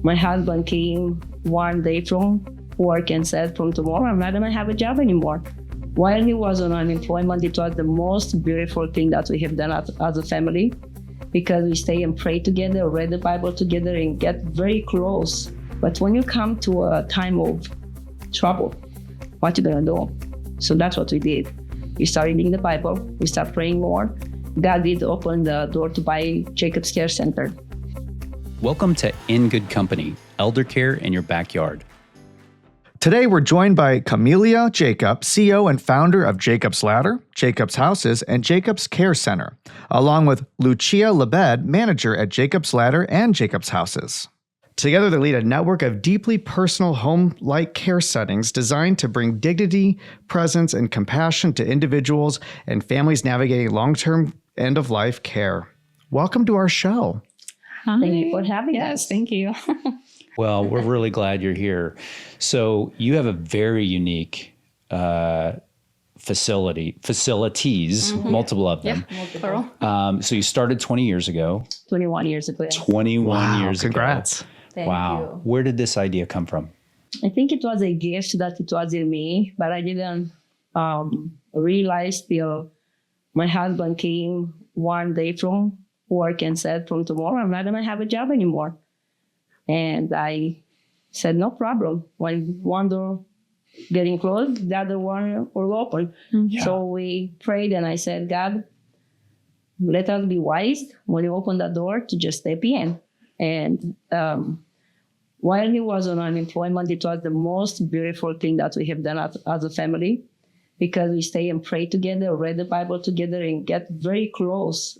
My husband came one day from work and said, from tomorrow, I'm not gonna have a job anymore. While he was on unemployment, it was the most beautiful thing that we have done as a family, because we stay and pray together, read the Bible together, and get very close. But when you come to a time of trouble, what you gonna do? So that's what we did. We started reading the Bible, we started praying more. God did open the door to buy Jacob's Care Center. Welcome to In Good Company, Elder Care in Your Backyard. Today, we're joined by Camelia Jacob, CEO and founder of Jacob's Ladder, Jacob's Houses, and Jacob's Care Center, along with Luchiia Lebed, manager at Jacob's Ladder and Jacob's Houses. Together, they lead a network of deeply personal home-like care settings designed to bring dignity, presence, and compassion to individuals and families navigating long-term end-of-life care. Welcome to our show. Hi. Thank you for having us. Yes, thank you. Well, we're really glad you're here. So you have a very unique facilities, multiple of them. Yeah, plural. So you started 20 years ago. 21 years ago. 21 years congrats. ago. Thank Wow. you. Where did this idea come from? I think it was a gift that it was in me, but I didn't realize till my husband came one day from work and said, from tomorrow, I'm not going to have a job anymore. And I said, no problem. When one door getting closed, the other one will open. Yeah. So we prayed and I said, God, let us be wise when you open the door to just step in. And while he was on unemployment, it was the most beautiful thing that we have done as a family, because we stay and pray together, read the Bible together, and get very close.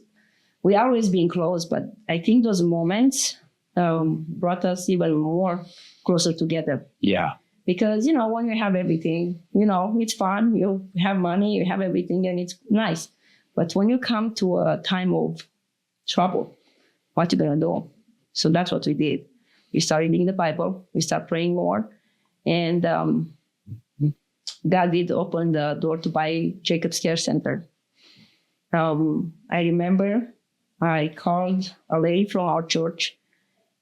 We always been close, but I think those moments brought us even more closer together. Yeah. Because, when you have everything, it's fun. You have money, you have everything, and it's nice. But when you come to a time of trouble, what you gonna do? So that's what we did. We started reading the Bible, we started praying more, and God did open the door to buy Jacob's Care Center. I remember I called a lady from our church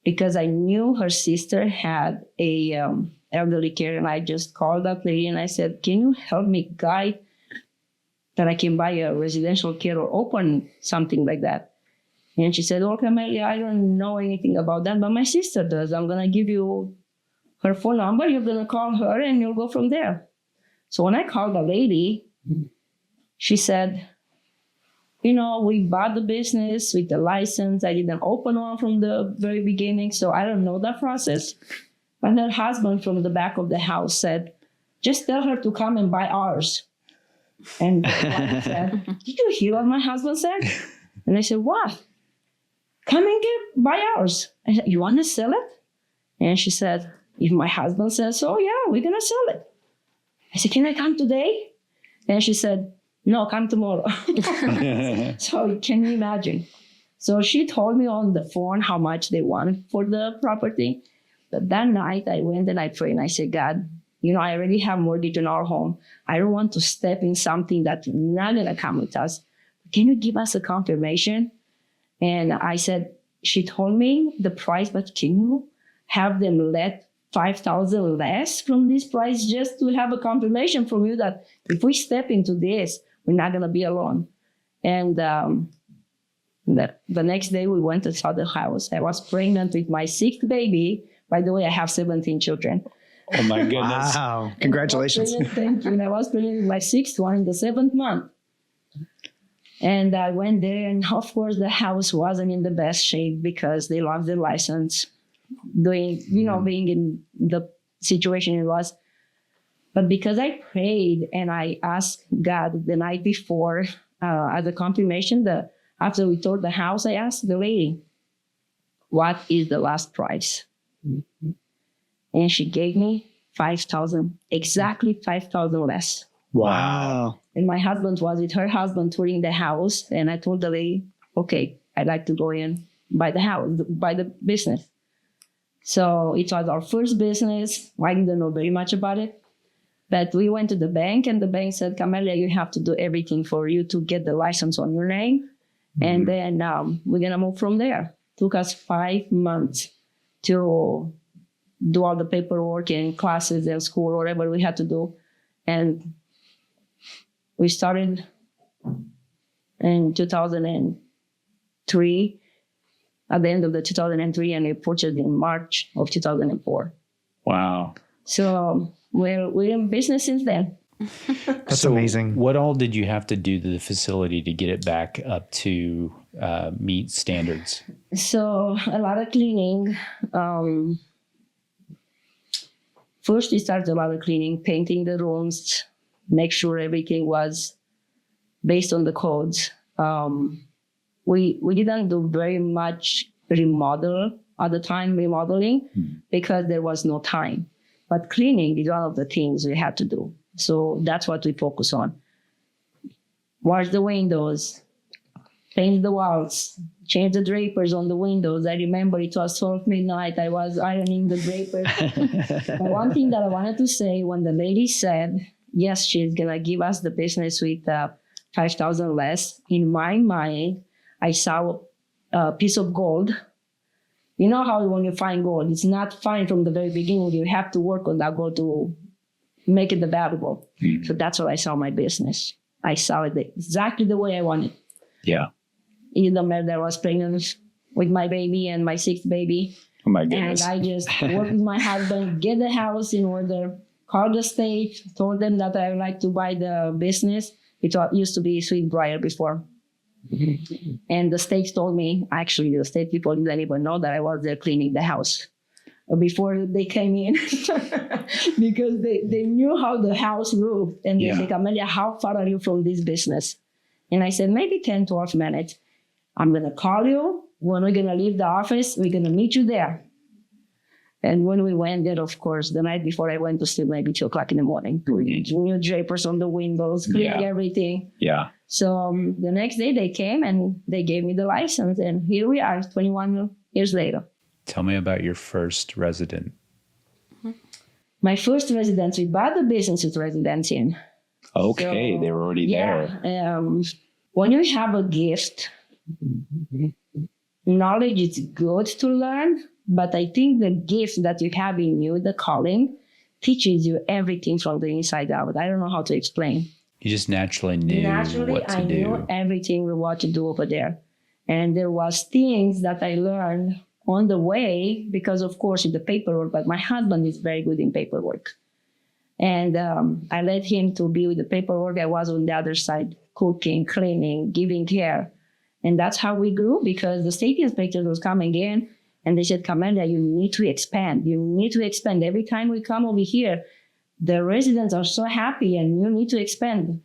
because I knew her sister had a elderly care, and I just called that lady and I said, can you help me guide that I can buy a residential care or open something like that? And she said, oh, Camelia, I don't know anything about that, but my sister does. I'm going to give you her phone number. You're going to call her and you'll go from there. So when I called the lady, she said, we bought the business with the license. I didn't open one from the very beginning, so I don't know that process. But her husband from the back of the house said, just tell her to come and buy ours. And I said, did you hear what my husband said? And I said, what? Come and buy ours. I said, you want to sell it? And she said, if my husband says so, yeah, we're going to sell it. I said, can I come today? And she said, no, come tomorrow. So can you imagine? So she told me on the phone how much they wanted for the property. But that night I went and I prayed and I said, God, I already have mortgage on our home. I don't want to step in something that's not going to come with us. Can you give us a confirmation? And I said, she told me the price, but can you have them let 5,000 less from this price just to have a confirmation from you that if we step into this, we're not going to be alone. And the next day we went and saw the house. I was pregnant with my 6th baby. By the way, I have 17 children. Oh my goodness. Wow. Congratulations. Thank you. And I was pregnant with my 6th one in the 7th month. And I went there, and of course the house wasn't in the best shape because they lost their license, being in the situation it was. But because I prayed and I asked God the night before as a confirmation, after we toured the house, I asked the lady, what is the last price? Mm-hmm. And she gave me 5,000, exactly 5,000 less. Wow. And my husband was with her husband touring the house. And I told the lady, okay, I'd like to go in, buy the house, buy the business. So it was our first business. I didn't know very much about it. But we went to the bank, and the bank said, Camelia, you have to do everything for you to get the license on your name. Mm-hmm. And then we're going to move from there. Took us 5 months to do all the paperwork and classes and school, whatever we had to do. And we started in 2003, at the end of the 2003, and we purchased in March of 2004. Wow. So we're in business since then. That's amazing. What all did you have to do to the facility to get it back up to meet standards? So a lot of cleaning. First, we started a lot of cleaning, painting the rooms, make sure everything was based on the codes. We didn't do very much remodeling because there was no time. But cleaning is one of the things we had to do. So that's what we focus on. Wash the windows, paint the walls, change the drapers on the windows. I remember it was 12 midnight. I was ironing the drapers. But one thing that I wanted to say, when the lady said, yes, she's going to give us the business with $5,000 less, in my mind, I saw a piece of gold. You know how when you find gold, it's not fine from the very beginning. You have to work on that gold to make it valuable. So that's what I saw my business. I saw it exactly the way I wanted. Yeah. Even though I was pregnant with my baby and my sixth baby. Oh my goodness. And I just worked with my husband, get the house in order, call the state, told them that I would like to buy the business. It used to be Sweet Briar before. And the state told me, actually, the state people didn't even know that I was there cleaning the house before they came in because they knew how the house looked. And they said, Camelia, how far are you from this business? And I said, maybe 10, 12 minutes. I'm going to call you. When we're going to leave the office, we're going to meet you there. And when we went there, of course, the night before I went to sleep, maybe 2 o'clock in the morning, new drapers on the windows, cleaning everything. Yeah. So the next day they came and they gave me the license. And here we are, 21 years later. Tell me about your first resident. My first residence, we bought the business with residents in. Okay, So, they were already there. When you have a gift, knowledge is good to learn, but I think the gift that you have in you, the calling, teaches you everything from the inside out. I don't know how to explain. You just naturally knew what to I do. knew everything what to do over there. And there was things that I learned on the way because, of course, in the paperwork, but my husband is very good in paperwork. And I let him to be with the paperwork. I was on the other side, cooking, cleaning, giving care. And that's how we grew because the state inspectors was coming in and they said, Camelia, you need to expand. You need to expand. Every time we come over here, the residents are so happy and you need to expand.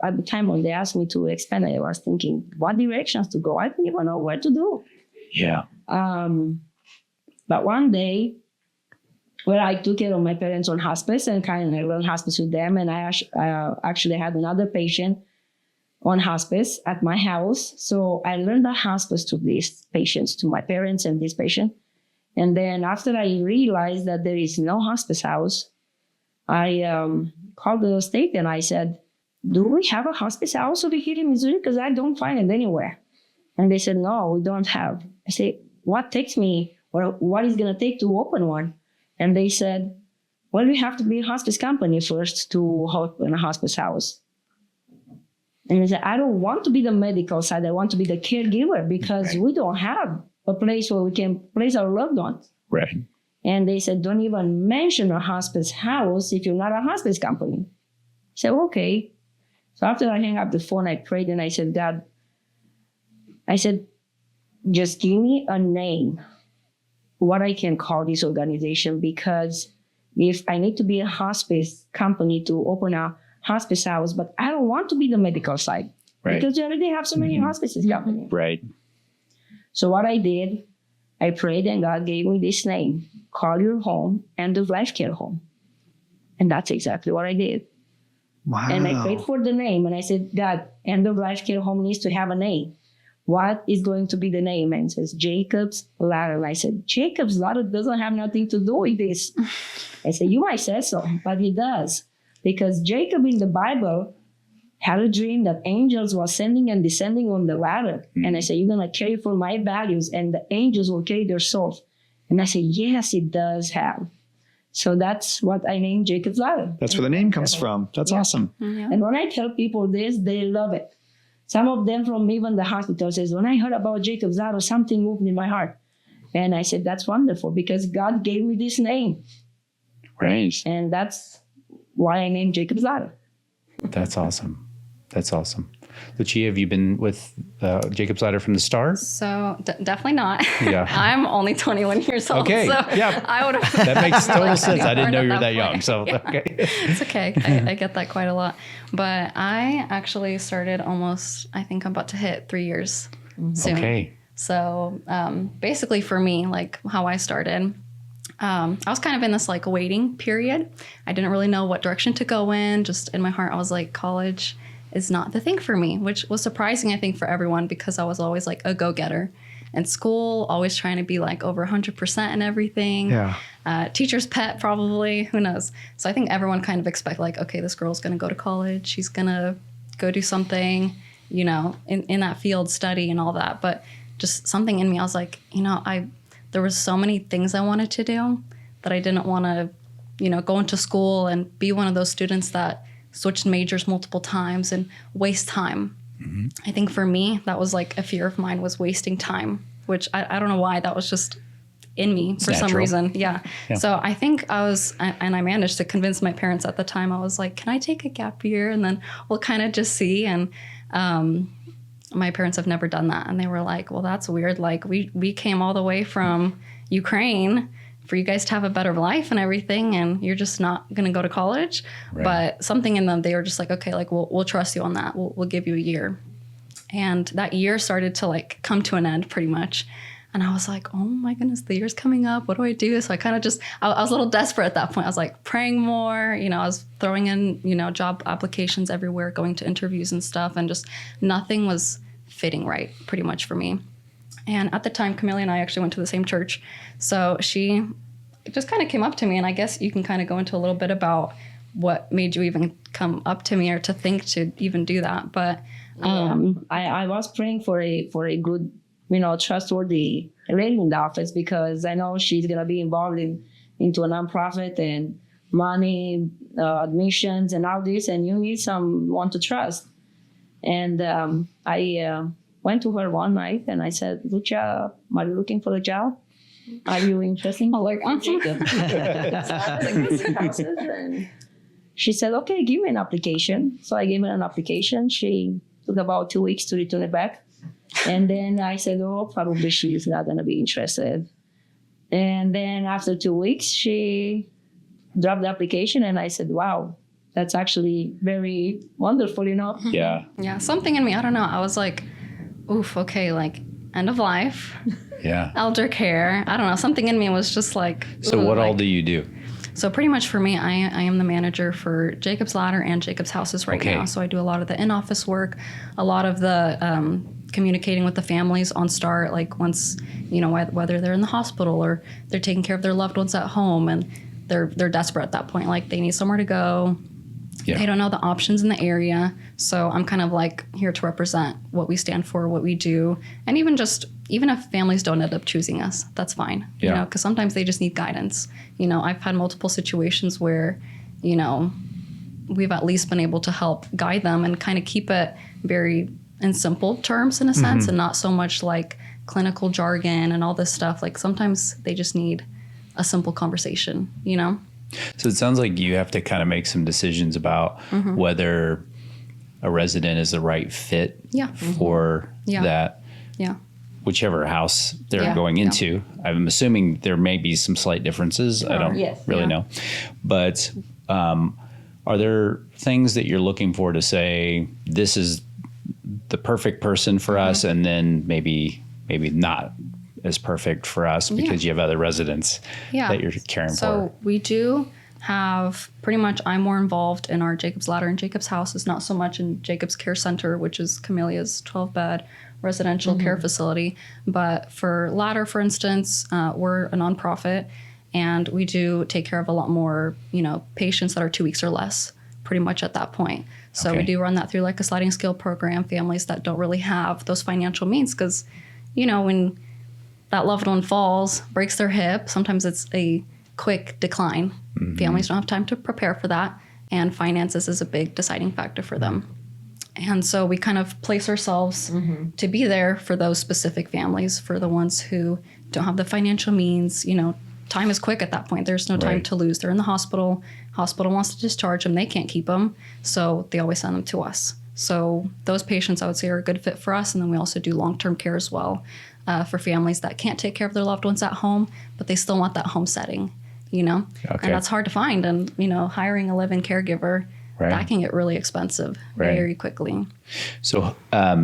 At the time when they asked me to expand, I was thinking, what directions to go? I didn't even know where to do. Yeah. But one day, I took care of my parents on hospice and kind of learned hospice with them. And I actually had another patient on hospice at my house. So I learned the hospice to these patients, to my parents and this patient. And then after I realized that there is no hospice house, I called the state and I said, do we have a hospice house over here in Missouri? Because I don't find it anywhere. And they said, no, we don't have. I said, what takes me or what is going to take to open one? And they said, well, we have to be a hospice company first to open a hospice house. And I said, I don't want to be the medical side. I want to be the caregiver because we don't have a place where we can place our loved ones. Right. And they said, don't even mention a hospice house if you're not a hospice company. I said, okay. So after I hung up the phone, I prayed and I said, God, I said, just give me a name, what I can call this organization, because if I need to be a hospice company to open a hospice house, but I don't want to be the medical side. Right. Because you already have so many hospices companies. Right. So what I did, I prayed and God gave me this name, Call Your Home End of Life Care Home. And that's exactly what I did. Wow. And I prayed for the name and I said, God, End of Life Care Home needs to have a name. What is going to be the name? And it says Jacob's Ladder. And I said, Jacob's Ladder doesn't have nothing to do with this. I said, you might say so, but it does. Because Jacob in the Bible had a dream that angels were ascending and descending on the ladder. And I said, you're going to carry for my values and the angels will carry their souls. And I said, yes, it does have. So that's what I named Jacob's Ladder. That's where the name comes from. That's awesome. Yeah. And when I tell people this, they love it. Some of them from even the hospital says, when I heard about Jacob's Ladder, something moved in my heart. And I said, that's wonderful because God gave me this name. Right. And that's why I named Jacob's Ladder. That's awesome. That's awesome. Luchiia, have you been with Jacob's Ladder from the start? So definitely not. Yeah. I'm only 21 years old. Okay. So yeah. I would have. That makes total sense. I didn't know you were that young. Point. So, Yeah. okay. It's okay. I get that quite a lot. But I actually started almost, I think I'm about to hit 3 years soon. Okay. So basically for me, like how I started, I was kind of in this like waiting period. I didn't really know what direction to go in. Just in my heart, I was like, college is not the thing for me, which was surprising, I think, for everyone because I was always like a go-getter. In school, always trying to be like over 100% in everything. Yeah. Teacher's pet, probably. Who knows? So I think everyone kind of expect like, okay, this girl's going to go to college. She's going to go do something, you know, in that field, study and all that. But just something in me, I was like, you know, there was so many things I wanted to do that I didn't want to, you know, go into school and be one of those students that switched majors multiple times and waste time. Mm-hmm. I think for me, that was like a fear of mine, was wasting time, which I don't know why, that was just in me for some reason. Yeah. So I think I managed to convince my parents at the time. I was like, can I take a gap year? And then we'll kind of just see. And my parents have never done that. And they were like, well, that's weird. Like we came all the way from Ukraine for you guys to have a better life and everything, and you're just not going to go to college. Right. But something in them, they were just like, okay, like we'll trust you on that. We'll give you a year. And that year started to like come to an end pretty much. And I was like, oh my goodness, the year's coming up. What do I do? So I kind of just, I was a little desperate at that point. I was like praying more, you know, I was throwing in, you know, job applications everywhere, going to interviews and stuff, and just nothing was fitting right pretty much for me. And at the time, Camelia and I actually went to the same church. So she just kind of came up to me, and I guess you can kind of go into a little bit about what made you even come up to me or to think to even do that. But I was praying for a good, you know, trustworthy lady in the office, because I know she's going to be involved into a nonprofit and money, admissions and all this, and you need someone to trust. And I went to her one night and I said, Luchiia, are you looking for a job? Are you interested? I'm like, Jacob. And she said, okay, give me an application. So I gave her an application. She took about 2 weeks to return it back. And then I said, oh, probably she's not going to be interested. And then after 2 weeks, she dropped the application, and I said, wow, that's actually very wonderful, you know? Yeah. Yeah, something in me, I don't know. I was like, oof, okay, like end of life. Yeah. Elder care. I don't know. Something in me was just like. So what all do you do? So pretty much for me, I am the manager for Jacob's Ladder and Jacob's Houses right now. So I do a lot of the in-office work, a lot of the communicating with the families on start, like once, you know, whether they're in the hospital or they're taking care of their loved ones at home and they're desperate at that point. Like they need somewhere to go. Yeah. They don't know the options in the area. So I'm kind of like here to represent what we stand for, what we do. And even if families don't end up choosing us, that's fine. Yeah. You know, because sometimes they just need guidance. You know, I've had multiple situations where, you know, we've at least been able to help guide them and kind of keep it very in simple terms in a sense, and not so much like clinical jargon and all this stuff. Like sometimes they just need a simple conversation, you know? So it sounds like you have to kind of make some decisions about whether a resident is the right fit for that, whichever house they're going into. I'm assuming there may be some slight differences. I don't really know. But are there things that you're looking for to say, this is the perfect person for us, and then maybe not as perfect for us because you have other residents that you're caring for? So we do have pretty much, I'm more involved in our Jacob's Ladder and Jacob's Houses, not so much in Jacob's Care Center, which is Camelia's 12-bed residential care facility. But for Ladder, for instance, we're a nonprofit, and we do take care of a lot more, you know, patients that are 2 weeks or less, pretty much at that point. So we do run that through like a sliding scale program, families that don't really have those financial means, because, you know, when that loved one falls, breaks their hip. Sometimes it's a quick decline. Families don't have time to prepare for that. And finances is a big deciding factor for them. And so we kind of place ourselves to be there for those specific families, for the ones who don't have the financial means. You know, time is quick at that point. There's no time to lose. They're in the hospital. Hospital wants to discharge them. They can't keep them. So they always send them to us. So those patients, I would say, are a good fit for us. And then we also do long-term care as well for families that can't take care of their loved ones at home, but they still want that home setting, you know? And that's hard to find. And, you know, hiring a live-in caregiver, that can get really expensive very quickly. So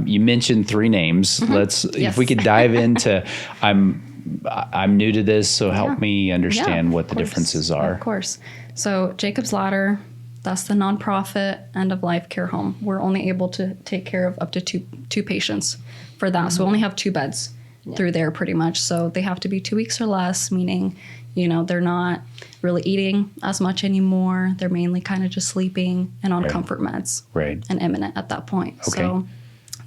you mentioned 3 names. Let's, if we could dive into, I'm new to this, so help me understand what the differences are. Of course. So Jacob's Ladder, that's the nonprofit end-of-life care home. We're only able to take care of up to two patients for that. So we only have 2 beds through there pretty much. So they have to be 2 weeks or less, meaning, you know, they're not really eating as much anymore. They're mainly kind of just sleeping and on comfort meds and imminent at that point. Okay. So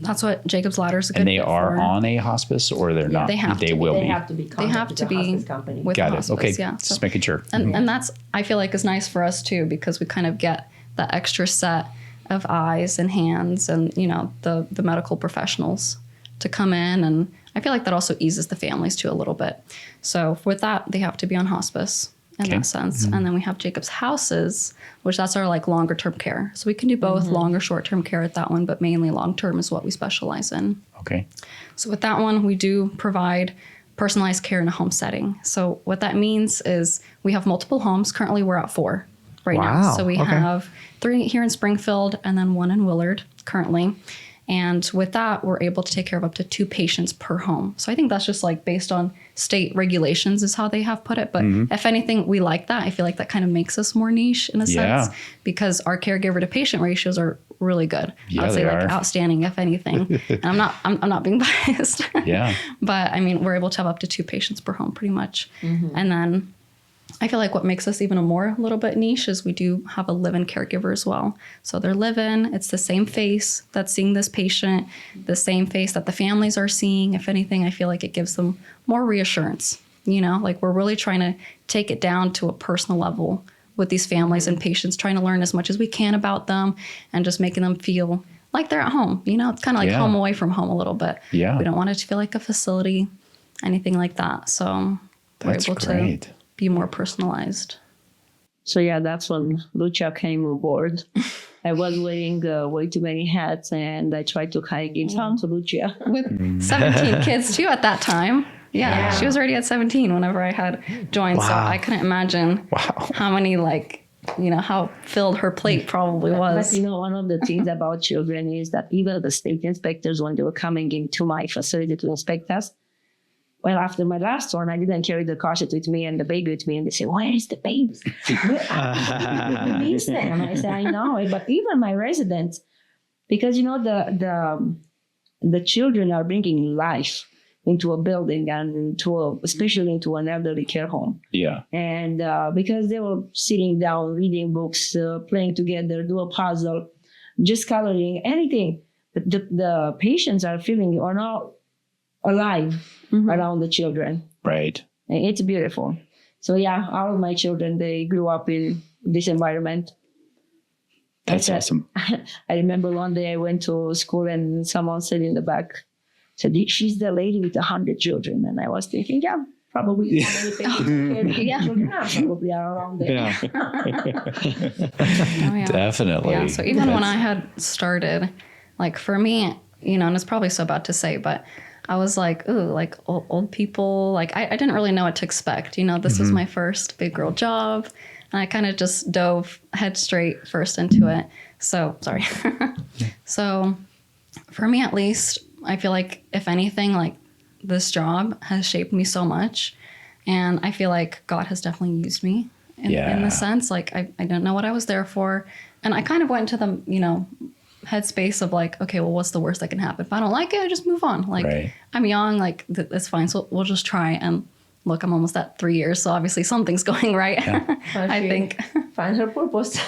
that's what Jacob's Ladder is a good And they fit are for. on a hospice, or they're not? They have to be. They have to be with the Hospice, Okay. Yeah. Just making sure. And that's, I feel like, is nice for us too, because we kind of get that extra set of eyes and hands and, you know, the medical professionals to come in. And I feel like that also eases the families too a little bit. So with that, they have to be on hospice in that sense. And then we have Jacob's Houses, which that's our like longer term care. So we can do both long or short term care at that one, but mainly long term is what we specialize in. Okay. So with that one, we do provide personalized care in a home setting. So what that means is we have multiple homes. Currently, we're at 4 right now. So we have 3 here in Springfield and then 1 in Willard currently. And with that, we're able to take care of up to 2 patients per home. So I think that's just like based on state regulations is how they have put it. But if anything, we like that. I feel like that kind of makes us more niche in a sense, because our caregiver to patient ratios are really good. Yeah, I would say they like are. outstanding, if anything. And I'm not being biased. Yeah. But I mean, we're able to have up to 2 patients per home pretty much. And then I feel like what makes us even a little bit niche is we do have a live-in caregiver as well. So they're live-in. It's the same face that's seeing this patient, the same face that the families are seeing. If anything, I feel like it gives them more reassurance. You know, like we're really trying to take it down to a personal level with these families and patients, trying to learn as much as we can about them and just making them feel like they're at home. You know, it's kind of like home away from home a little bit. Yeah. We don't want it to feel like a facility, anything like that. So we're able to be more personalized. So yeah, that's when Luchiia came aboard. I was wearing way too many hats, and I tried to kind of give some to Luchiia. With 17 kids too at that time. Yeah, she was already at 17 whenever I had joined. So I couldn't imagine how many, like, you know, how filled her plate probably was. But you know, one of the things about children is that even the state inspectors, when they were coming into my facility to inspect us, well, after my last one, I didn't carry the corset with me and the baby with me. And they say, where is the baby? We miss them. And I say, I know. But even my residents, because, you know, the children are bringing life into a building and especially into an elderly care home. Yeah. And because they were sitting down, reading books, playing together, do a puzzle, just coloring, anything. The patients are feeling alive around the children. Right. And it's beautiful. So yeah, all of my children, they grew up in this environment. That's awesome. I remember one day I went to school and someone said in the back, said, she's the lady with 100 children. And I was thinking, yeah, probably how many children are probably around there. Yeah. Definitely. Yeah. So even when I had started, like for me, you know, and it's probably so bad to say, but I was like, ooh, like old people, like I didn't really know what to expect. You know, this was my first big girl job. And I kind of just dove head straight first into it. So, sorry. So for me, at least, I feel like if anything, like this job has shaped me so much. And I feel like God has definitely used me in the sense, like I didn't know what I was there for. And I kind of went into the, you know, headspace of like, okay, well, what's the worst that can happen? If I don't like it, I just move on. Like I'm young, like it's fine. So we'll just try. And look, I'm almost at 3 years. So obviously something's going right. Yeah. I think. Find her purpose.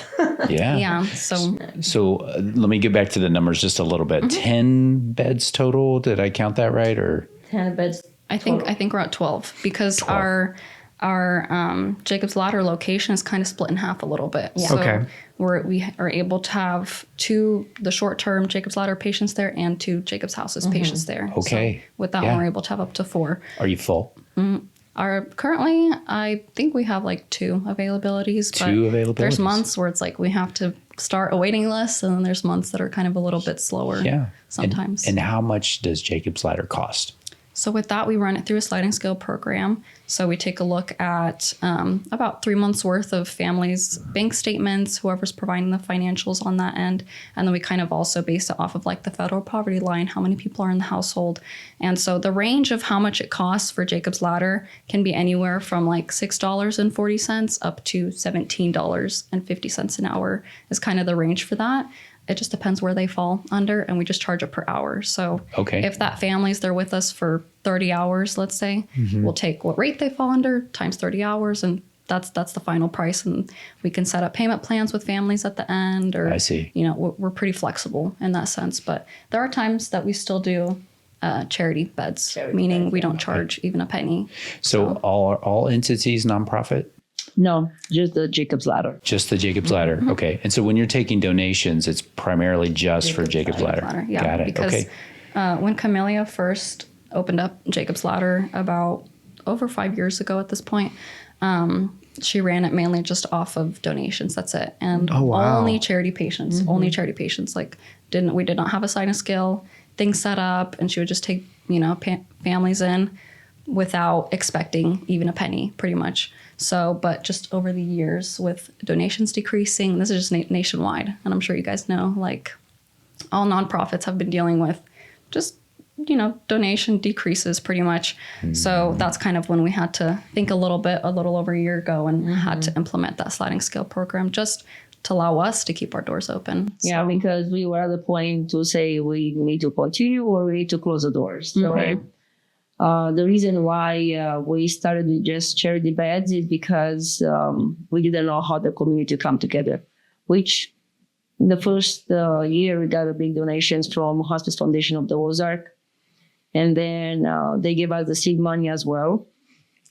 Yeah. So let me get back to the numbers just a little bit. 10 beds total. Did I count that right? Or 10 beds I think we're at 12 because 12. our Jacob's Ladder location is kind of split in half a little bit. Yeah. So Okay. we are able to have 2 the short-term Jacob's Ladder patients there and 2 Jacob's Houses patients there. Okay. So with that Yeah. one, we're able to have up to 4. Are you full? Currently, I think we have like 2 availabilities. 2 but There's availabilities. months where it's like we have to start a waiting list, and then there's months that are kind of a little bit slower. Yeah. Sometimes. And how much does Jacob's Ladder cost? So with that, we run it through a sliding scale program. So we take a look at about 3 months worth of families' bank statements, whoever's providing the financials on that end. And then we kind of also base it off of like the federal poverty line, how many people are in the household. And so the range of how much it costs for Jacob's Ladder can be anywhere from like $6.40 up to $17.50 an hour is kind of the range for that. It just depends where they fall under, and we just charge it per hour. So if that family's there with us for 30 hours, let's say, we'll take what rate they fall under times 30 hours, and that's the final price. And we can set up payment plans with families at the end, or I see. You know, we're pretty flexible in that sense. But there are times that we still do charity beds, meaning we don't charge even a penny. So all entities nonprofit? No, just the Jacob's Ladder. Just the Jacob's Ladder. Okay. And so when you're taking donations, it's primarily just for Jacob's Ladder. Yeah, Got it. because when Camelia first opened up Jacob's Ladder about over 5 years ago at this point, she ran it mainly just off of donations. That's it. And only charity patients, only charity patients. Like we did not have a sliding scale thing set up, and she would just take, families in without expecting even a penny, pretty much. So, but just over the years with donations decreasing, this is just nationwide. And I'm sure you guys know, like all nonprofits have been dealing with just, donation decreases pretty much. So that's kind of when we had to think a little over a year ago, and had to implement that sliding scale program just to allow us to keep our doors open. Yeah, because we were at the point to say we need to continue or we need to close the doors. So the reason why we started with just charity beds is because we didn't know how the community come together, which in the first year we got a big donations from Hospice Foundation of the Ozark. And then they gave us the seed money as well.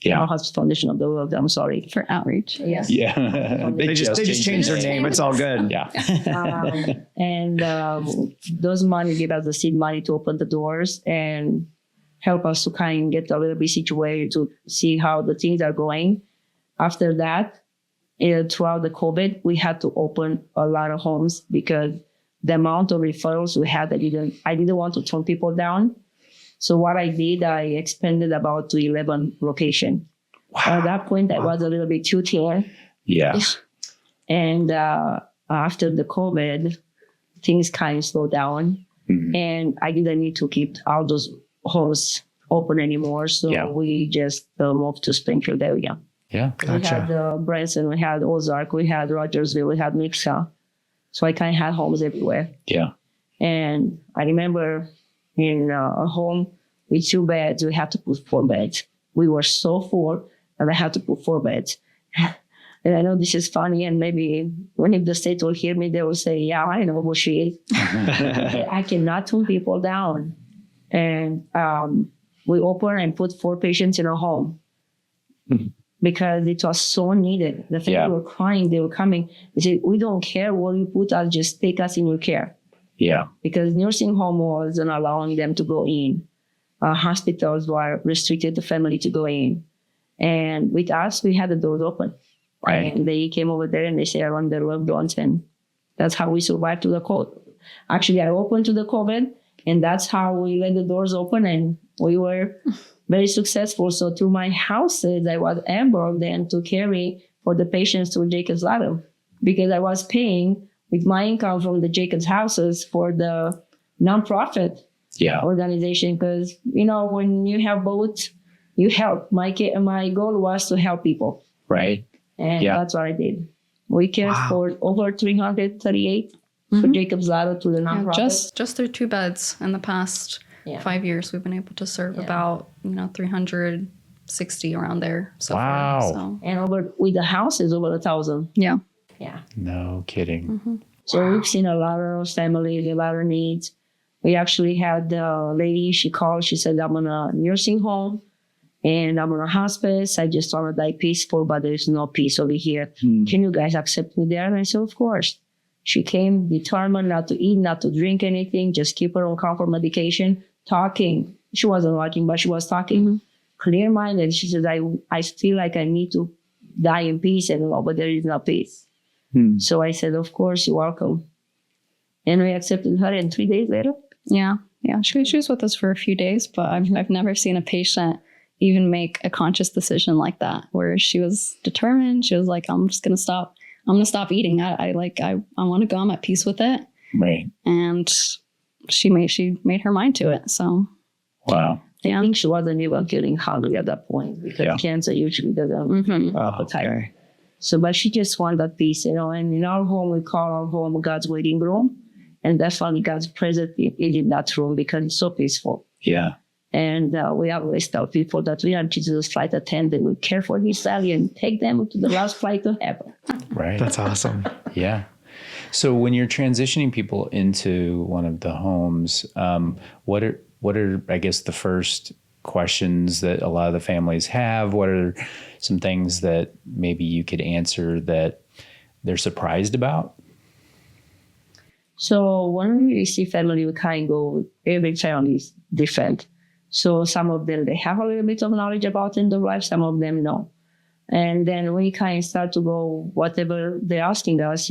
Yeah. Hospice Foundation of the World, I'm sorry. For outreach. Yes. Yeah. They just changed their name. It's all good. Yeah. And those money gave us the seed money to open the doors and help us to kind of get a little bit situated to see how the things are going. After that, throughout the COVID, we had to open a lot of homes because the amount of referrals we had, I didn't want to turn people down. So what I did, I expanded about to 11 locations. Wow. At that point, I was a little bit too thin. Yes. And after the COVID, things kind of slowed down. And I didn't need to keep all those homes open anymore. So we just moved to Springfield area. Yeah. Gotcha. We had Branson, we had Ozark, we had Rogersville, we had Mixa. So I kind of had homes everywhere. Yeah. And I remember in a home with 2 beds, we had to put 4 beds. We were so full that I had to put 4 beds. And I know this is funny, and maybe if the state will hear me, they will say, yeah, I know who she is. I cannot turn people down. And we opened and put 4 patients in a home because it was so needed. The family were crying, they were coming. They said, we don't care where you put us, just take us in your care. Yeah. Because nursing home wasn't allowing them to go in. Hospitals were restricted the family to go in. And with us, we had the doors open. Right. And they came over there and they said, I run their loved ones. And that's how we survived to the COVID. Actually, I opened to the COVID, and that's how we let the doors open, and we were very successful. So through my houses, I was able then to carry for the patients to Jacob's Ladder because I was paying with my income from the Jacob's houses for the nonprofit organization. Because, when you have both, you help. My goal was to help people. Right. And that's what I did. We cared for over 338 for Jacob's Ladder to the nonprofit. Just through 2 beds in the past 5 years, we've been able to serve about 360 around there so far. So. And with the houses over 1,000. Yeah. Yeah. No kidding. So we've seen a lot of families, a lot of needs. We actually had the lady, she called, she said, I'm in a nursing home and I'm in a hospice. I just want to die peaceful, but there's no peace over here. Can you guys accept me there? And I said, of course. She came determined not to eat, not to drink anything, just keep her on comfort medication, talking. She wasn't watching, but she was talking clear-minded. She said, I feel like I need to die in peace and love, but there is no peace. So I said, of course, you're welcome. And we accepted her, and 3 days later. Yeah. She was with us for a few days, but I've never seen a patient even make a conscious decision like that, where she was determined. She was like, I'm going to stop eating. I want to go. I'm at peace with it. Right. And she made her mind to it. So. Wow. I think she wasn't even getting hungry at that point, because cancer usually doesn't appetite. So, but she just wanted that peace, and in our home, we call our home God's waiting room. And that's why God's presence in that room, because it's so peaceful. Yeah. And we always tell people that we are Jesus' flight attendant. We care for his family and take them to the last flight to heaven. Right. That's awesome. Yeah. So when you're transitioning people into one of the homes, what are, I guess, the first questions that a lot of the families have? What are some things that maybe you could answer that they're surprised about? So when we see family, we kind of go, every family is different. So some of them, they have a little bit of knowledge about end of life, some of them no. And then we kind of start to go, whatever they're asking us,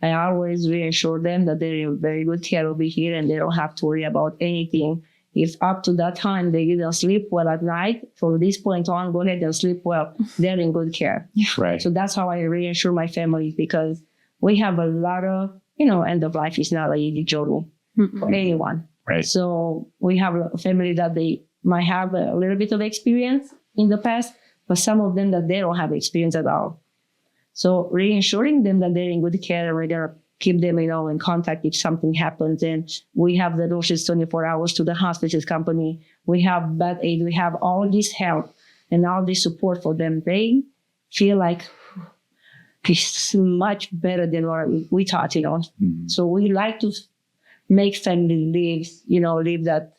I always reassure them that they're in very good care over here and they don't have to worry about anything. If up to that time they didn't sleep well at night, from this point on, go ahead and sleep well. They're in good care. Yeah. Right. So that's how I reassure my family, because we have a lot of, end of life is not an easy journey for anyone. Right. So we have a family that they might have a little bit of experience in the past, but some of them that they don't have experience at all. So reassuring them that they're in good care, and we're going to keep them, in contact if something happens. And we have the nurses 24 hours to the hospices company. We have bed aid. We have all this help and all this support for them. They feel like it's much better than what we thought, So we like to make family leave that,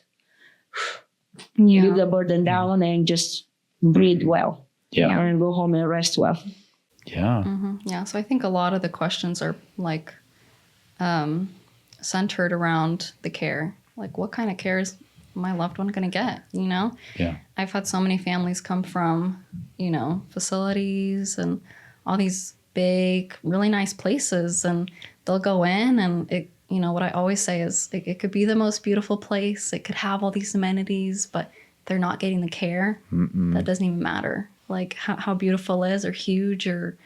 leave the burden down and just breathe well. Yeah. And go home and rest well. Yeah. Yeah. So I think a lot of the questions are like centered around the care. Like, what kind of care is my loved one going to get? Yeah. I've had so many families come from, facilities and all these big, really nice places, and they'll go in and it, what I always say is it could be the most beautiful place. It could have all these amenities, but they're not getting the care. That doesn't even matter. Like how beautiful it is, or huge, or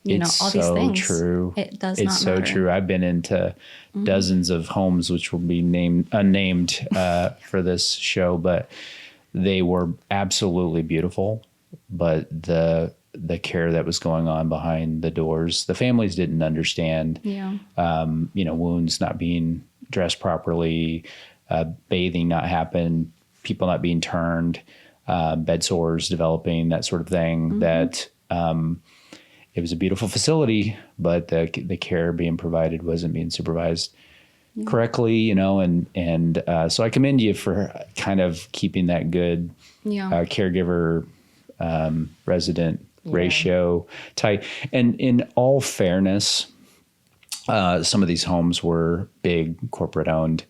all these things. It's so true. It does not matter. It's so true. I've been into dozens of homes, which will be unnamed for this show, but they were absolutely beautiful. But the care that was going on behind the doors, the families didn't understand. Yeah. Wounds not being dressed properly, bathing not happened, people not being turned, bed sores developing, that sort of thing. That it was a beautiful facility, but the care being provided wasn't being supervised correctly, and so I commend you for kind of keeping that good caregiver resident ratio tight. And in all fairness, some of these homes were big corporate owned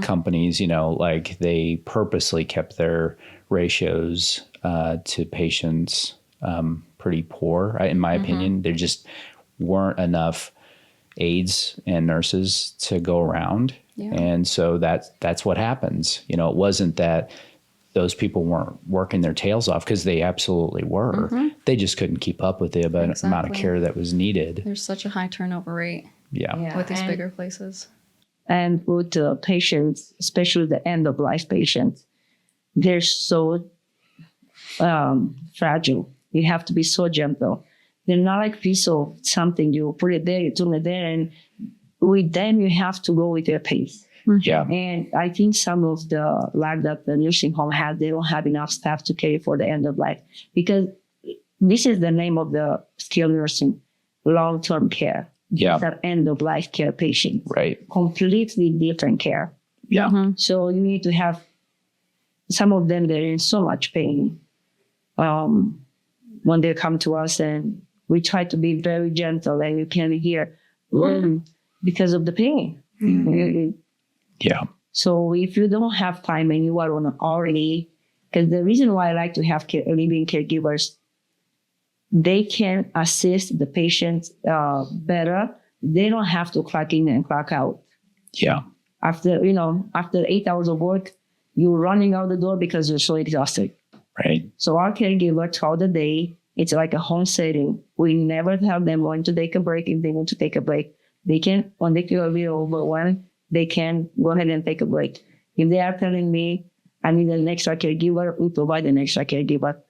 companies, like they purposely kept their ratios to patients pretty poor, in my opinion. There just weren't enough aides and nurses to go around. Yeah. And so that's what happens. It wasn't that those people weren't working their tails off, because they absolutely were. They just couldn't keep up with the amount of care that was needed. There's such a high turnover rate with these bigger places. And with the patients, especially the end-of-life patients, they're so fragile. You have to be so gentle. They're not like piece of something. You put it there, you turn it there, and with them, you have to go with their pace. Yeah. And I think some of the lack that the nursing home has, they don't have enough staff to care for the end of life, because this is the name of the skilled nursing, long-term care. Yeah. That end of life care patient. Right. Completely different care. Yeah. So you need to have some of them, they're in so much pain when they come to us, and we try to be very gentle, and you can hear because of the pain. Yeah. So if you don't have time and you are on already, because the reason why I like to have living caregivers, they can assist the patient better. They don't have to clock in and clock out. Yeah. After 8 hours of work, you're running out the door because you're so exhausted. Right. So our caregiver throughout the day, it's like a home setting. We never tell them when to take a break. If they want to take a break, they can. When they feel a bit overwhelmed, they can go ahead and take a break. If they are telling me I need an extra caregiver, we provide an extra caregiver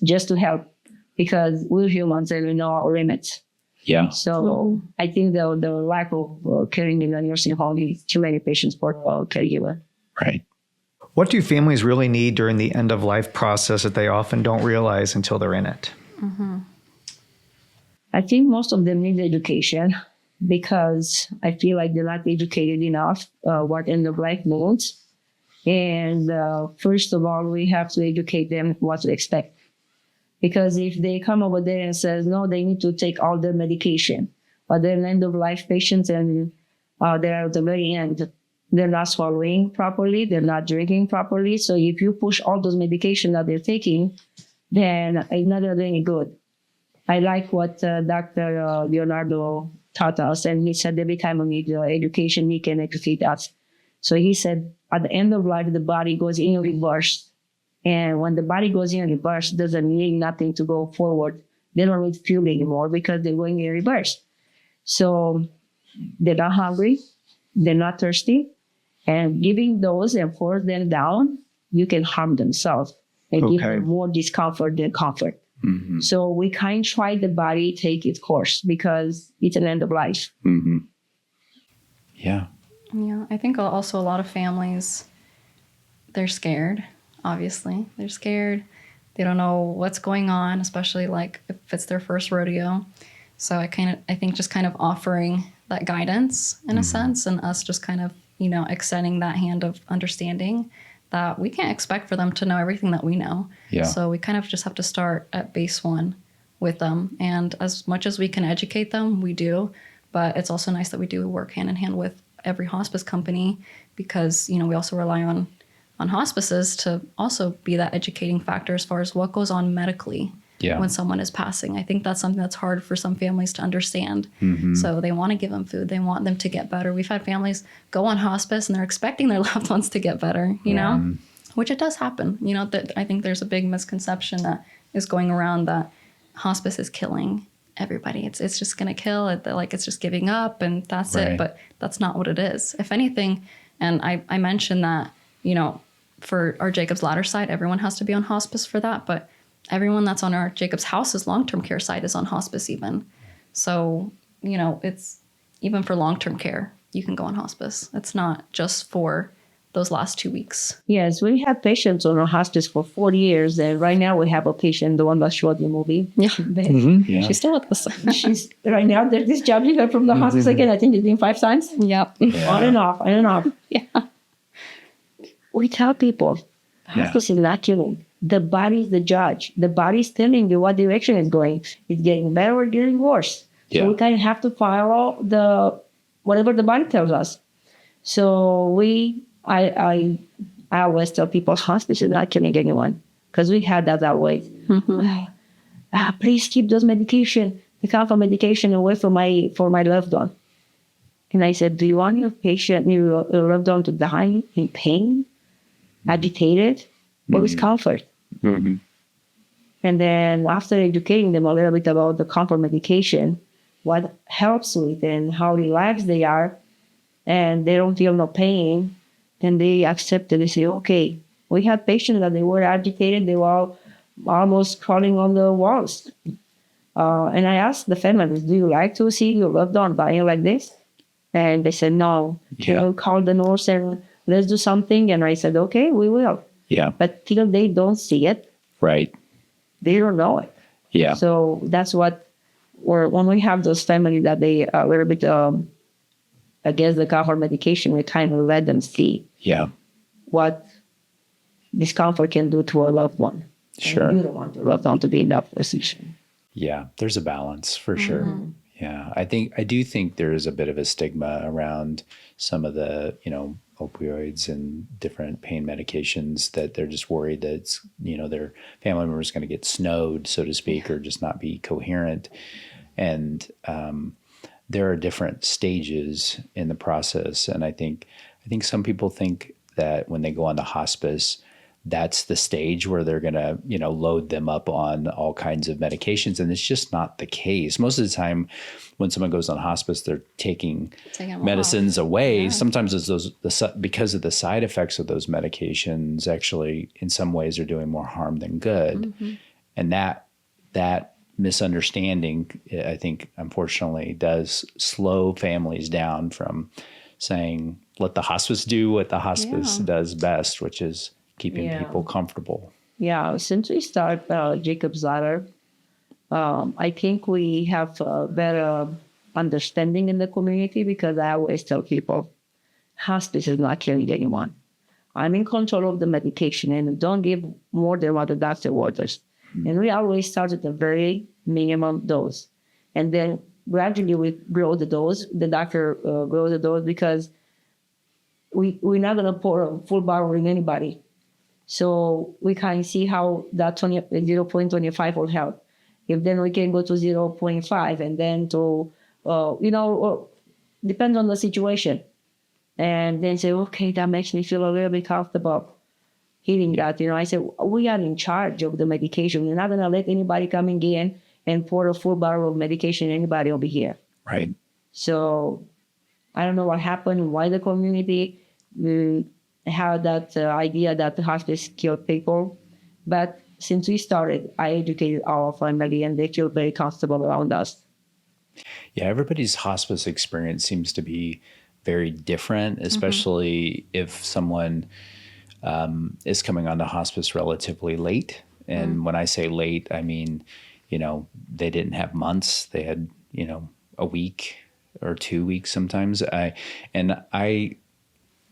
just to help, because we're humans and we know our limits. Yeah. So I think the lack of caring in a nursing home is too many patients for a caregiver. Right. What do families really need during the end of life process that they often don't realize until they're in it? I think most of them need education, because I feel like they're not educated enough what end of life means. And first of all, we have to educate them what to expect. Because if they come over there and says, no, they need to take all their medication, but they're end of life patients and they're at the very end, they're not swallowing properly, they're not drinking properly. So if you push all those medications that they're taking, then it's not doing good. I like what Dr. Leonardo taught us, and he said every time we need education, he can educate us. So he said at the end of life, the body goes in reverse. And when the body goes in reverse, doesn't need nothing to go forward. They don't need fuel anymore because they're going in reverse. So they're not hungry, they're not thirsty, and giving those and force them down, you can harm themselves and give them more discomfort than comfort. So we can't try the body take its course because it's an end of life. Yeah. Yeah, I think also a lot of families, they're scared. Obviously, they're scared. They don't know what's going on, especially like if it's their first rodeo. So I think just kind of offering that guidance in a sense, and us just kind of, extending that hand of understanding that we can't expect for them to know everything that we know. Yeah. So we kind of just have to start at base one with them. And as much as we can educate them, we do. But it's also nice that we do work hand in hand with every hospice company, because, we also rely on hospices to also be that educating factor as far as what goes on medically when someone is passing. I think that's something that's hard for some families to understand. So they want to give them food. They want them to get better. We've had families go on hospice and they're expecting their loved ones to get better, know, which it does happen. I think there's a big misconception that is going around that hospice is killing everybody. It's just going to kill it. Like it's just giving up and that's it. But that's not what it is. If anything, and I mentioned that, for our Jacob's Ladder side, everyone has to be on hospice for that. But everyone that's on our Jacob's House's long-term care side is on hospice even. So, it's even for long-term care, you can go on hospice. It's not just for those last 2 weeks. Yes, we have patients on our hospice for 4 years. And right now we have a patient, the one that showed the movie. Yeah. Yeah. She's still with us. She's right now, they're discharging her from the hospice again. I think it's been 5 times. Yep. Yeah. On and off. Yeah. We tell people, hospice is not killing. The body's the judge. The body's telling you what direction it's going. It's getting better or getting worse. Yeah. So we kind of have to follow whatever the body tells us. So I always tell people hospice is not killing anyone, because we had that way. Please keep those medication, the comfort medication away for my loved one. And I said, do you want your loved one to die in pain, agitated, or with comfort? And then after educating them a little bit about the comfort medication, what helps with and how relaxed they are, and they don't feel no pain, then they accept it. They say, okay. We had patients that they were agitated. They were almost crawling on the walls. And I asked the families, do you like to see your loved one dying like this? And they said, no. Yeah. They called the nurse and let's do something. And I said, okay, we will. Yeah. But till they don't see it, Right. they don't know it. Yeah. So that's what, or when we have those families that they are a little bit against the comfort medication, we kind of let them see what discomfort can do to a loved one. Sure. And you don't want your loved one to be in that position. Yeah, there's a balance for sure. Yeah, I do think there is a bit of a stigma around some of the, opioids and different pain medications, that they're just worried that it's, their family member is going to get snowed, so to speak, or just not be coherent. And there are different stages in the process. And I think some people think that when they go on to hospice, that's the stage where they're going to, load them up on all kinds of medications. And it's just not the case. Most of the time when someone goes on hospice, they're taking medicines away. Yeah. Sometimes it's because of the side effects of those medications, actually, in some ways are doing more harm than good. And that misunderstanding, I think, unfortunately, does slow families down from saying, let the hospice do what the hospice does best, which is keeping people comfortable. Yeah, since we started Jacob's Ladder, I think we have a better understanding in the community, because I always tell people, hospice is not killing anyone. I'm in control of the medication, and don't give more than what the doctor orders. And we always start at a very minimum dose. And then gradually we grow the dose. The doctor grows the dose, because we're not going to pour a full bottle in anybody. So we can see how that 0.25 will help. If then we can go to 0.5, and then to, depends on the situation. And then say, okay, that makes me feel a little bit comfortable hearing that. I said, we are in charge of the medication. We're not going to let anybody coming in and pour a full bottle of medication in anybody over here. Right. So I don't know what happened, why the community had that idea that the hospice killed people. But since we started, I educated our family, and they feel very comfortable around us. Yeah, everybody's hospice experience seems to be very different, especially if someone is coming onto hospice relatively late. And when I say late, I mean, they didn't have months. They had, a week or 2 weeks sometimes.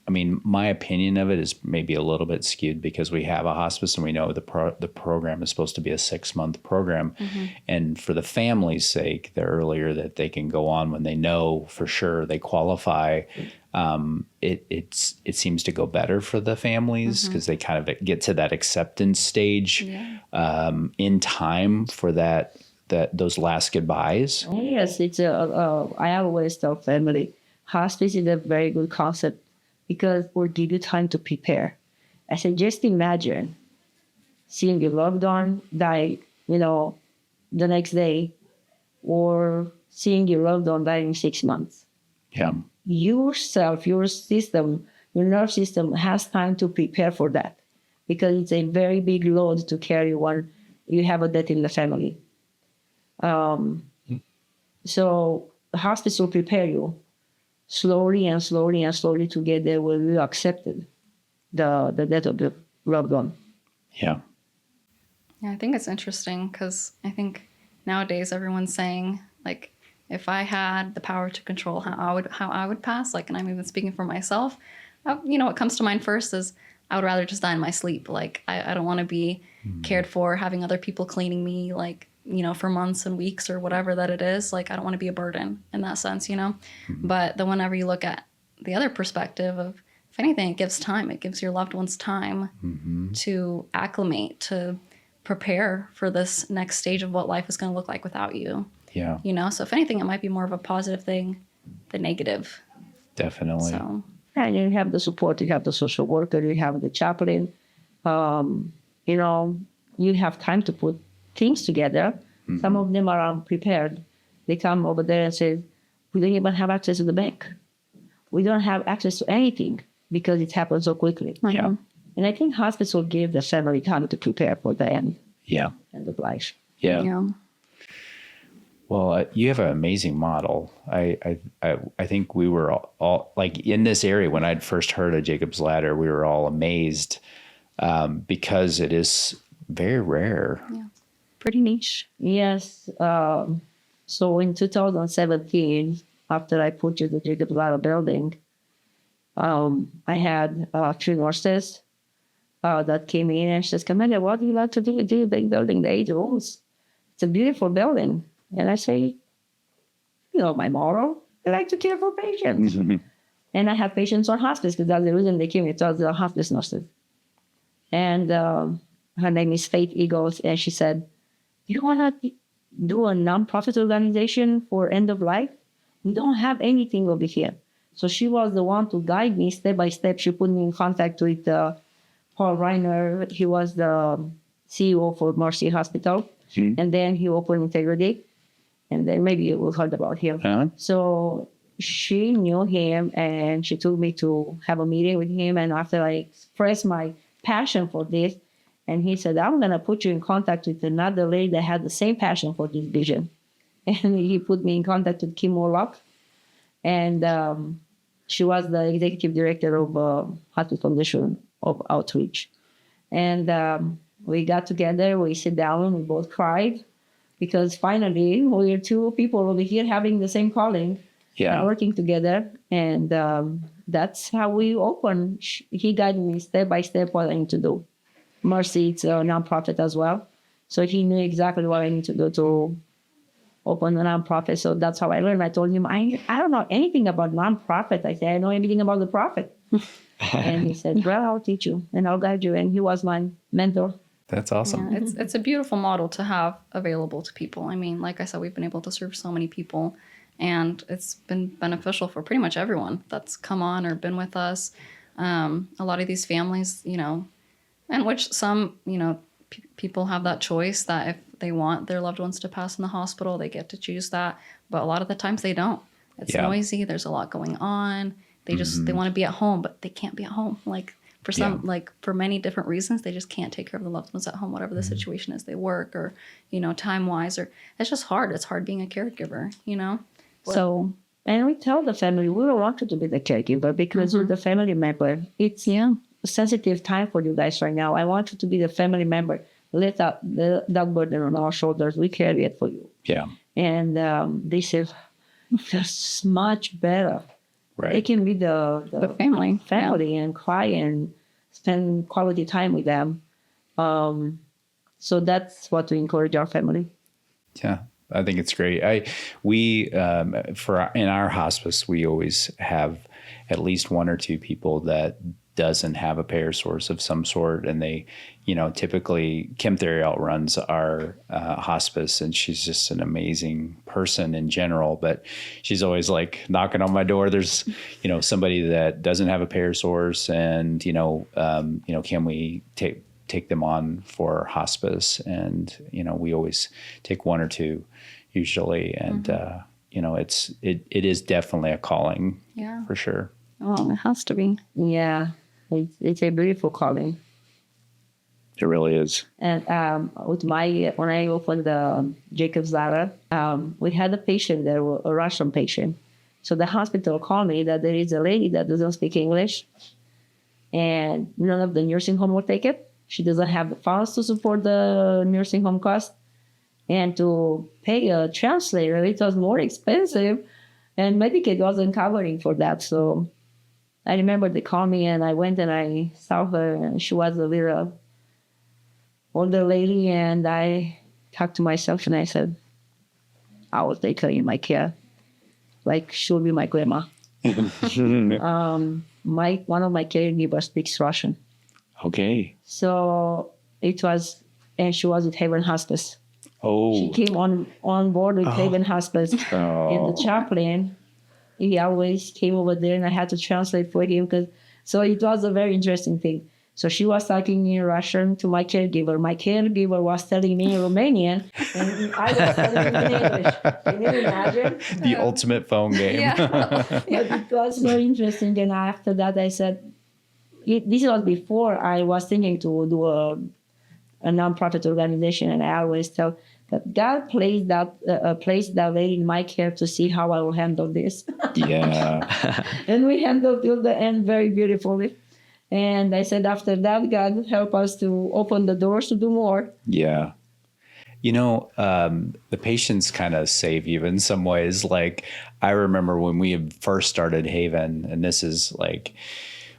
I mean, my opinion of it is maybe a little bit skewed, because we have a hospice and we know the program is supposed to be a 6-month program. And for the family's sake, the earlier that they can go on when they know for sure they qualify, it seems to go better for the families, because they kind of get to that acceptance stage in time for those last goodbyes. Yes, I always tell family, hospice is a very good concept, because we'll give you time to prepare. I said, just imagine seeing your loved one die, the next day, or seeing your loved one die in 6 months. Yeah. Yourself, your system, your nerve system has time to prepare for that, because it's a very big load to carry when you have a death in the family. So the hospice will prepare you slowly and slowly and slowly to get there where you accepted the death of the loved one. Yeah. Yeah, I think it's interesting, because I think nowadays everyone's saying, like, if I had the power to control how I would pass, like, and I'm even speaking for myself, what comes to mind first is I would rather just die in my sleep. Like, I don't want to be cared for, having other people cleaning me, like, for months and weeks or whatever that it is. Like, I don't want to be a burden in that sense, But then whenever you look at the other perspective of, if anything, it gives time. It gives your loved ones time to acclimate, to prepare for this next stage of what life is going to look like without you. Yeah. So if anything, it might be more of a positive thing than negative. Definitely. So. And you have the support, you have the social worker, you have the chaplain. You have time to put things together. Some of them are unprepared. They come over there and say, we don't even have access to the bank. We don't have access to anything, because it happens so quickly. Yeah. And I think hospice will give the family time to prepare for the end. Yeah. End of life. Yeah. Well, you have an amazing model. I think we were all like, in this area, when I'd first heard of Jacob's Ladder, we were all amazed, because it is very rare. Yeah. Pretty niche. Yes. So in 2017, after I put you the Jacob Ladder building, I had 3 nurses that came in and she says, Camelia, what do you like to do with the big building, the 8 rooms? It's a beautiful building. And I say, my motto, I like to care for patients. And I have patients on hospice because that's the reason they came. It was the hospice nurses. And her name is Faith Eagles. And she said, you want to do a nonprofit organization for end of life? We don't have anything over here. So she was the one to guide me step by step. She put me in contact with Paul Reiner. He was the CEO for Mercy Hospital. And then he opened Integrity. And then maybe you will heard about him. So she knew him and she took me to have a meeting with him. And after I expressed my passion for this, and he said, I'm going to put you in contact with another lady that had the same passion for this vision. And he put me in contact with Kim Warlock. And she was the executive director of Hospital Foundation of Outreach. And we got together, we sit down, we both cried. Because finally, we're 2 people over here having the same calling, working together. And that's how we open. He guided me step by step what I need to do. Mercy, it's a nonprofit as well. So he knew exactly what I need to do to open a nonprofit. So that's how I learned. I told him, I don't know anything about nonprofit. I said, I know everything about the profit. And he said, well, I'll teach you and I'll guide you. And he was my mentor. That's awesome. Yeah, it's a beautiful model to have available to people. I mean, like I said, we've been able to serve so many people, and it's been beneficial for pretty much everyone that's come on or been with us. A lot of these families, and which some, people have that choice that if they want their loved ones to pass in the hospital, they get to choose that. But a lot of the times they don't. It's noisy. There's a lot going on. They just, they want to be at home, but they can't be at home. Like for some, for many different reasons, they just can't take care of the loved ones at home, whatever the situation is. They work or, time wise, or it's just hard. It's hard being a caregiver, So, and we tell the family, we don't want you to be the caregiver because you're the family member. It's a sensitive time for you guys right now. I want you to be the family member. Let that burden on our shoulders. We carry it for you. Yeah. And they say, that's much better. Right. They can be the family and cry and spend quality time with them. So that's what we encourage our family. Yeah, I think it's great. In our hospice, we always have at least 1 or 2 people that doesn't have a payer source of some sort. And they, typically Kim Theriault runs our hospice, and she's just an amazing person in general, but she's always like knocking on my door. There's, somebody that doesn't have a payer source, and, can we take them on for hospice? And, we always take 1 or 2 usually. And, it is definitely a calling for sure. Oh, it has to be. Yeah. It's a beautiful calling. It really is. And when I opened the Jacob's Ladder, we had a patient there, a Russian patient. So the hospital called me that there is a lady that doesn't speak English, and none of the nursing home will take it. She doesn't have the funds to support the nursing home cost, and to pay a translator, it was more expensive, and Medicaid wasn't covering for that. So I remember they called me, and I went and I saw her, and she was a little older lady, and I talked to myself, and I said, I will take her in my care. Like, she'll be my grandma. One of my caregivers speaks Russian. Okay. So it was, and she was with Haven Hospice. Oh. She came on board with Haven Hospice. And the chaplain, he always came over there, and I had to translate for him. So it was a very interesting thing. So she was talking in Russian to my caregiver. My caregiver was telling me in Romanian, and I was telling him in English. Can you imagine? The ultimate phone game. Yeah. But it was very interesting. And after that, I said, this was before I was thinking to do a nonprofit organization. And I always tell that God placed that lady in my care to see how I will handle this. Yeah. And we handled till the end very beautifully. And I said, after that, God help us to open the doors to do more. Yeah. The patients kind of save you in some ways. Like, I remember when we had first started Haven, and this is like,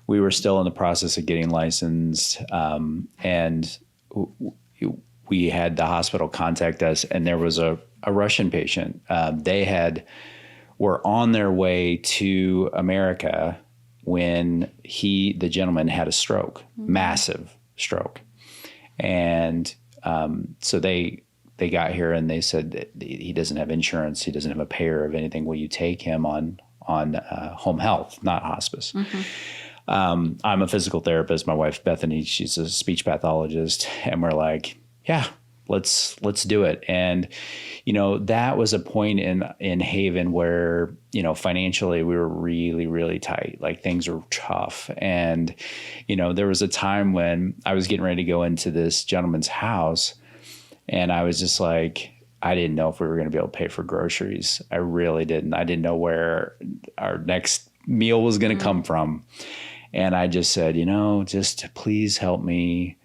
we were still in the process of getting licensed, and we had the hospital contact us, and there was a Russian patient. Were on their way to America when the gentleman had a stroke, massive stroke. And so they got here and they said that he doesn't have insurance. He doesn't have a payer of anything. Will you take him on home health, not hospice? I'm a physical therapist. My wife, Bethany, she's a speech pathologist. And we're like, yeah, let's do it. And, that was a point in Haven where, financially we were really, really tight. Like, things were tough. And, there was a time when I was getting ready to go into this gentleman's house, and I was just like, I didn't know if we were going to be able to pay for groceries. I really didn't. I didn't know where our next meal was going to come from. And I just said, just please help me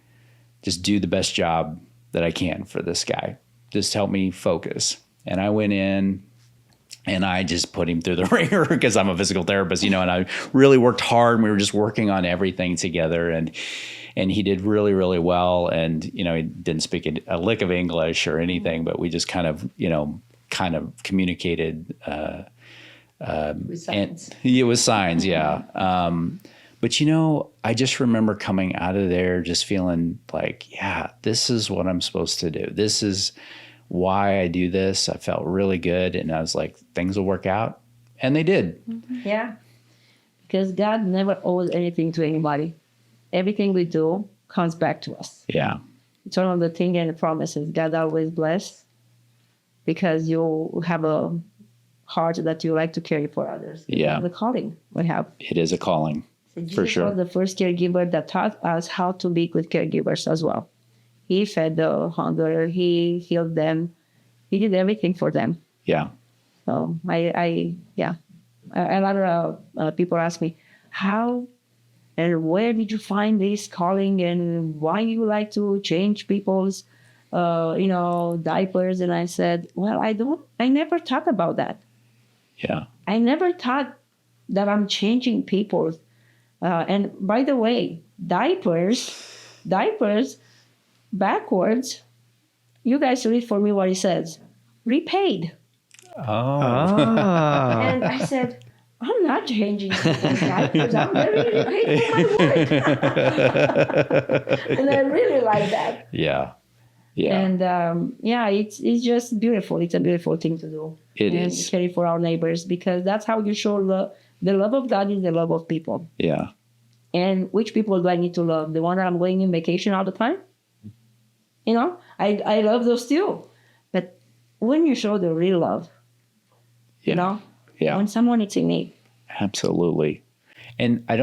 just do the best job that I can for this guy. Just help me focus. And I went in and I just put him through the ringer because I'm a physical therapist, and I really worked hard. And we were just working on everything together, and he did really, really well. And, he didn't speak a lick of English or anything, but we just kind of communicated, With signs. It was signs. Yeah. But, I just remember coming out of there just feeling like, yeah, this is what I'm supposed to do. This is why I do this. I felt really good. And I was like, things will work out. And they did. Yeah. Because God never owes anything to anybody. Everything we do comes back to us. Yeah. It's one of the things and the promises. God always bless because you have a heart that you like to carry for others. Yeah. The calling we have. It is a calling. Jesus for sure. was the first caregiver that taught us how to be good caregivers as well. He fed the hunger. He healed them. He did everything for them. Yeah. So a lot of people ask me, how and where did you find this calling, and why you like to change people's, diapers? And I said, well, I never thought about that. Yeah. I never thought that I'm changing people. And by the way, diapers, backwards, you guys read for me what it says. Repaid. Oh. And I said, I'm not changing people's diapers. I'm very repaid for my work. And I really like that. Yeah. Yeah. And it's just beautiful. It's a beautiful thing to do. It is. Care for our neighbors, because that's how you show love. The love of God is the love of people. Yeah. And which people do I need to love? The one that I'm going on vacation all the time? I love those too. But when you show the real love, Yeah. when someone is in need. Absolutely. And I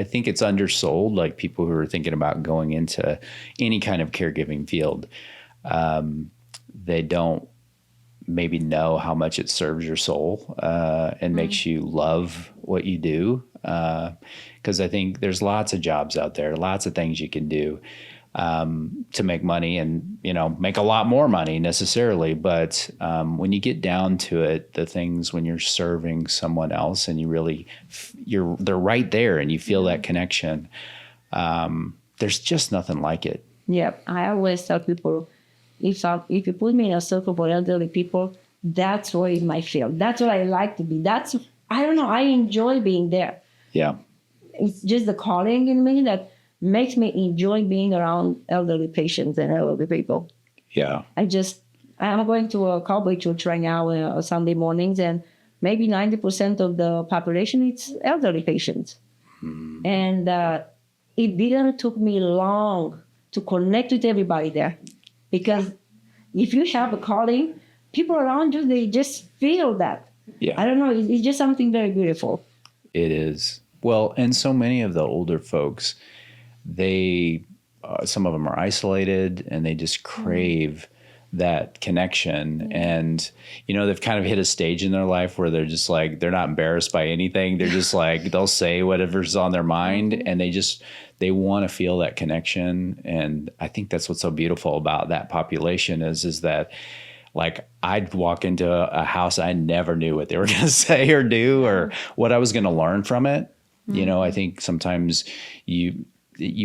think it's undersold, like people who are thinking about going into any kind of caregiving field. They don't maybe know how much it serves your soul and makes you love what you do. Because I think there's lots of jobs out there, lots of things you can do to make money and, make a lot more money necessarily. But when you get down to it, the things when you're serving someone else and you really, they're right there and you feel that connection, there's just nothing like it. Yeah, I always tell people, if you put me in a circle for elderly people, that's where it's my field. That's what I like to be. I don't know, I enjoy being there. Yeah. It's just the calling in me that makes me enjoy being around elderly patients and elderly people. Yeah. I'm going to a cowboy church right now Sunday mornings, and maybe 90% of the population is elderly patients. And it didn't took me long to connect with everybody there. Because if you have a calling, people around you, they just feel that. Yeah. I don't know. It's just something very beautiful. It is. Well, and so many of the older folks, some of them are isolated and they just crave that connection. And, they've kind of hit a stage in their life where they're just like, they're not embarrassed by anything. They're just like, they'll say whatever's on their mind, and they they want to feel that connection. And I think that's what's so beautiful about that population is that like I'd walk into a house, I never knew what they were going to say or do or what I was going to learn from it. You know, I think sometimes you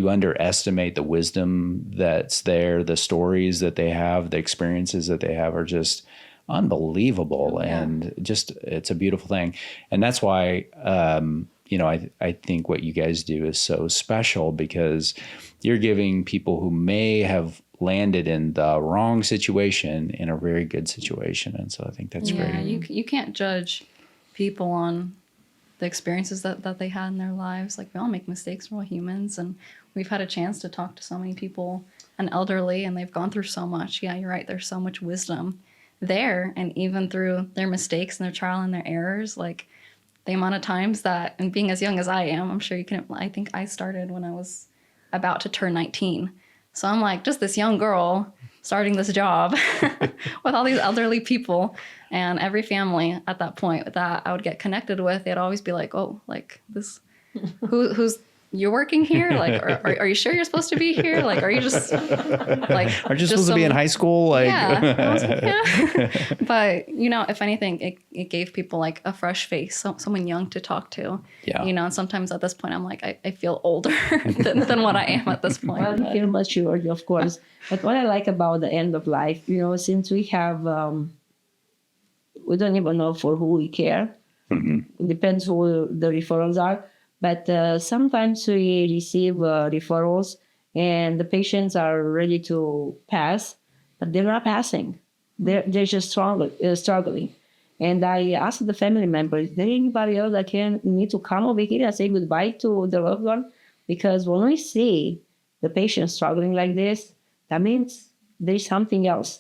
underestimate the wisdom that's there, the stories that they have, the experiences that they have are just unbelievable. And just, it's a beautiful thing. And that's why, you know, I think what you guys do is so special because you're giving people who may have landed in the wrong situation in a very good situation. And so I think that's great. Yeah, you can't judge people on the experiences that they had in their lives. Like we all make mistakes, we're all humans, and we've had a chance to talk to so many people, an elderly, and they've gone through so much. Yeah, you're right. There's so much wisdom there. And even through their mistakes and their trial and their errors, like the amount of times that, and being as young as I am, I'm sure you can, I think I started when I was about to turn 19. So I'm like just this young girl starting this job with all these elderly people, and every family at that point that I would get connected with, they'd always be like, oh, like this, who's you're working here? Like, are you sure you're supposed to be here? Like, are you just like, are you supposed to be in high school? Like, yeah. I was like, yeah. But you know, if anything, it gave people like a fresh face, someone young to talk to. Yeah. You know, and sometimes at this point, I'm like, I feel older than what I am at this point. Well, you feel mature, of course. But what I like about the end of life, you know, since we have, we don't even know for who we care. It depends who the referrals are. But sometimes we receive referrals and the patients are ready to pass, but they're not passing. They're just struggling. And I asked the family members, is there anybody else that need to come over here and say goodbye to the loved one? Because when we see the patient struggling like this, that means there's something else.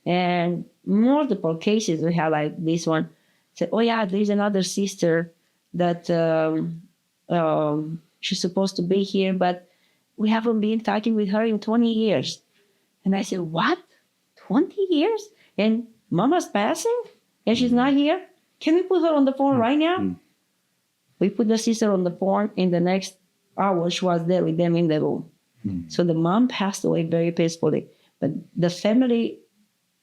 And multiple cases we have like this one. Say, oh yeah, there's another sister that she's supposed to be here, but we haven't been talking with her in 20 years. And I said, what? 20 years? And mama's passing? And she's not here? Can we put her on the phone right now? We put the sister on the phone. In the next hour, she was there with them in the room. So the mom passed away very peacefully. But the family,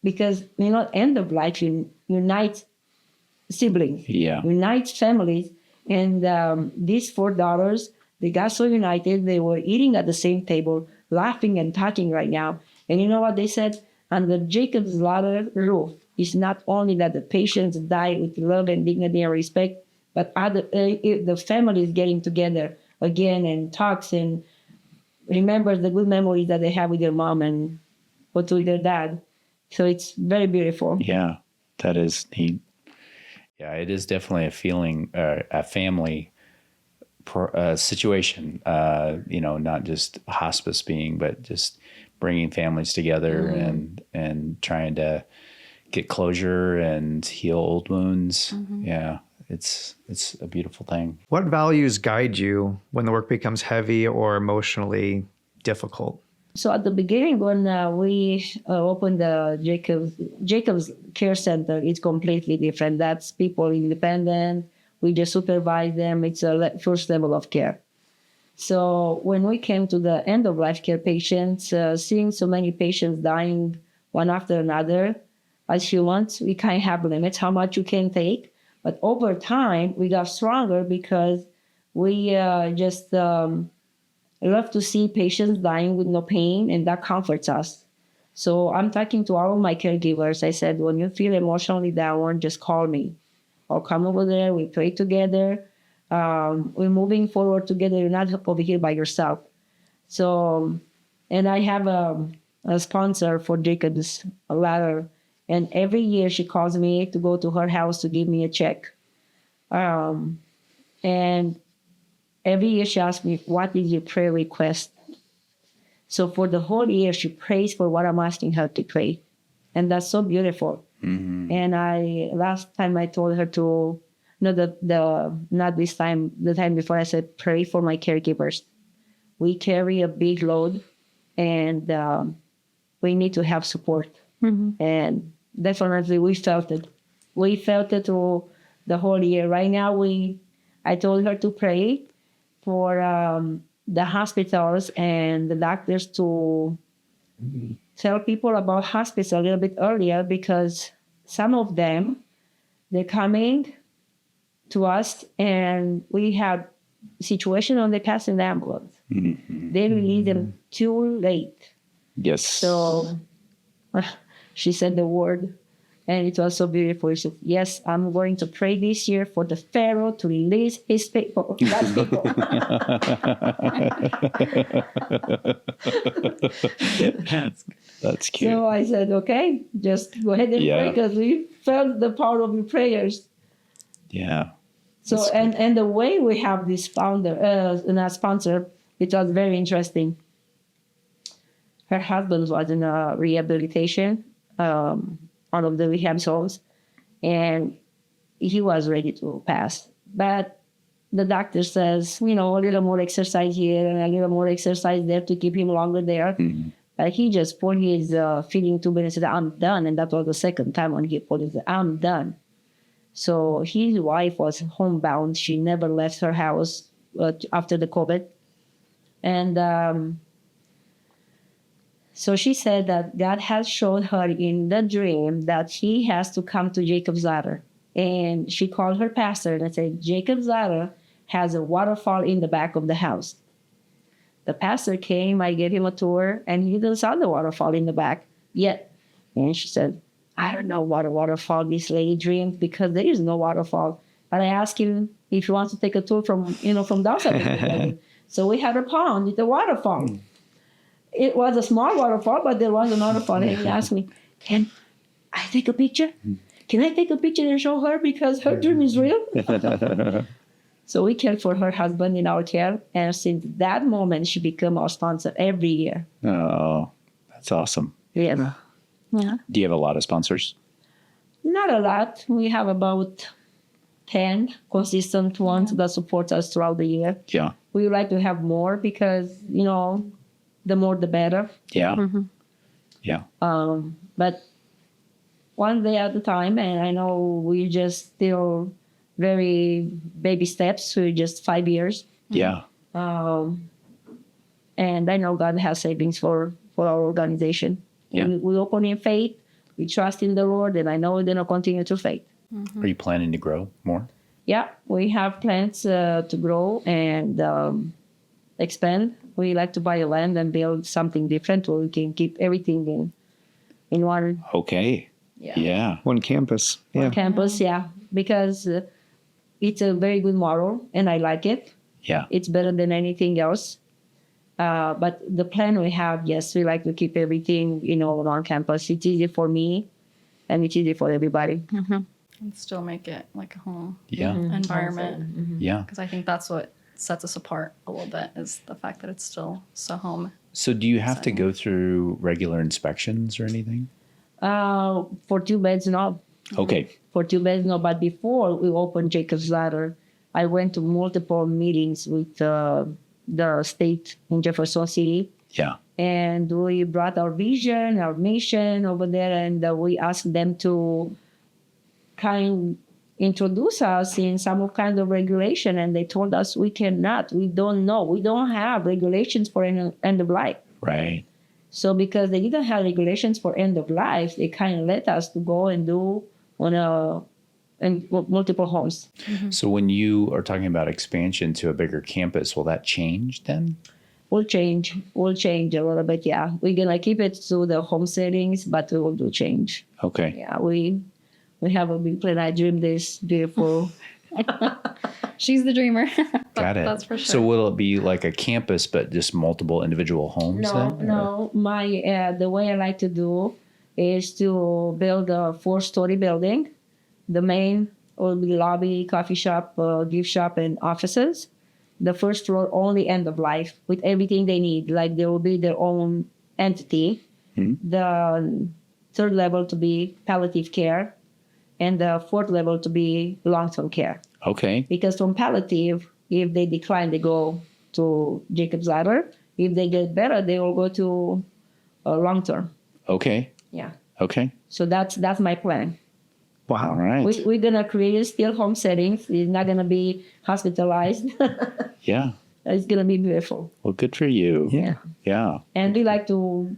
because, you know, end of life, unite siblings, unite families. And these 4 daughters, they got so united, they were eating at the same table, laughing and talking right now. And you know what they said? Under Jacob's ladder roof, it's not only that the patients die with love and dignity and respect, but the family is getting together again and talks and remember the good memories that they have with their mom and with their dad. So it's very beautiful. Yeah, that is neat. Yeah, it is definitely a feeling, a family situation, you know, not just hospice being, but just bringing families together and trying to get closure and heal old wounds. Yeah, it's a beautiful thing. What values guide you when the work becomes heavy or emotionally difficult? So at the beginning, when we opened the Jacob's Care Center, it's completely different. That's people independent. We just supervise them. It's a first level of care. So when we came to the end-of-life care patients, seeing so many patients dying one after another, as humans, we can't have limits how much you can take. But over time, we got stronger because we just love to see patients dying with no pain, and that comforts us. So I'm talking to all of my caregivers. I said, when you feel emotionally down, just call me. I'll come over there. We pray together. We're moving forward together. You're not over here by yourself. So, and I have a sponsor for Jacob's ladder. And every year she calls me to go to her house to give me a check. And every year she asks me, what is your prayer request? So for the whole year, she prays for what I'm asking her to pray. And that's so beautiful. And last time I told her to, not this time, the time before, I said, pray for my caregivers. We carry a big load and we need to have support. And definitely we felt it. We felt it through the whole year. Right now, I told her to pray for the hospitals and the doctors to tell people about hospice a little bit earlier, because some of them, they're coming to us and we have situation on the pass in the ambulance. They release them too late. Yes. So she said the word, and it was so beautiful. She said, yes, I'm going to pray this year for the Pharaoh to release his people. God's people. That's cute. So I said, okay, just go ahead and pray, because we felt the power of your prayers. Yeah. So, and the way we have this founder, and our sponsor, it was very interesting. Her husband was in a rehabilitation, one of the rehab homes, and he was ready to pass. But the doctor says, a little more exercise here and a little more exercise there to keep him longer there. But he just put his feeding tube in and said, I'm done. And that was the second time when he put it, I'm done. So his wife was homebound. She never left her house after the COVID. And so she said that God has showed her in the dream that he has to come to Jacob's Ladder. And she called her pastor and said, Jacob's Ladder has a waterfall in the back of the house. The pastor came, I gave him a tour, and he didn't saw the waterfall in the back yet. And she said, I don't know what a waterfall this lady dreamed, because there is no waterfall. But I asked him if he wants to take a tour from downside. So we had a pond with a waterfall. It was a small waterfall, but there was another waterfall. And he asked me, can I take a picture? Can I take a picture and show her, because her dream is real? So we cared for her husband in our care. And since that moment, she became our sponsor every year. Oh, that's awesome. Yeah. Yeah. Do you have a lot of sponsors? Not a lot. We have about 10 consistent ones that support us throughout the year. Yeah. We would like to have more, because, the more the better. Yeah. Yeah. But one day at a time, and I know we're just still very baby steps, we're just 5 years. Yeah. And I know God has savings for our organization. Yeah. We open in faith, we trust in the Lord, and I know we're going to continue to faith. Are you planning to grow more? Yeah, we have plans to grow and expand. We like to buy a land and build something different where we can keep everything in one. Okay. Yeah. One campus. One campus, because it's a very good model, and I like it. Yeah. It's better than anything else. But the plan we have, yes, we like to keep everything, on campus. It's easy for me, and it's easy for everybody. And still make it like a home environment. Yeah. Because I think that's what sets us apart a little bit, is the fact that it's still so home. So do you have to go through regular inspections or anything? For 2 beds, no. Okay. For 2 beds, no. But before we opened Jacob's Ladder, I went to multiple meetings with the state in Jefferson City. Yeah. And we brought our vision, our mission over there, and we asked them to introduce us in some kind of regulation. And they told us we cannot, we don't know, we don't have regulations for end of life. Right. So because they didn't have regulations for end of life, they let us to go and do in multiple homes. So when you are talking about expansion to a bigger campus, will that change then? We'll change a little bit, yeah. We're going to keep it to the home settings, but we will do change. Okay. Yeah, we have a big plan. I dream this beautiful. She's the dreamer. Got it. That's for sure. So will it be like a campus, but just multiple individual homes then? No. The way I like to do is to build a 4-story building. The main will be lobby, coffee shop, gift shop, and offices. The first floor only end of life with everything they need. Like they will be their own entity. The 3rd level to be palliative care, and the 4th level to be long-term care. Okay. Because from palliative, if they decline, they go to Jacob's Ladder. If they get better, they will go to long-term. Okay. Yeah. Okay. So that's my plan. Wow. All right. We're going to create still home settings. It's not going to be hospitalized. Yeah. It's going to be beautiful. Well, good for you. Yeah. Yeah. And we like to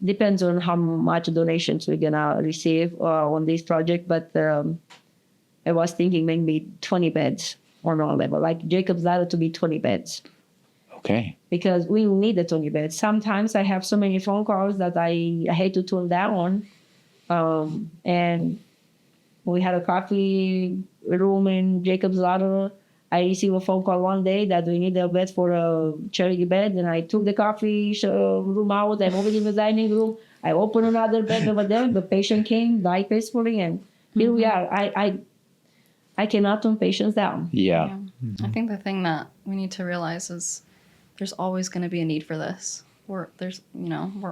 depends on how much donations we're going to receive on this project. But I was thinking maybe 20 beds on our level, like Jacob's Ladder to be 20 beds. Okay. Because we need the 20 beds. Sometimes I have so many phone calls that I hate to turn down. And we had a coffee room in Jacob's Ladder. I received a phone call one day that we need a bed for a charity bed, and I took the coffee room out. I moved it in the dining room. I opened another bed over there. The patient came, died peacefully, and here we are. I cannot turn patients down. Yeah. I think the thing that we need to realize is there's always going to be a need for this. We're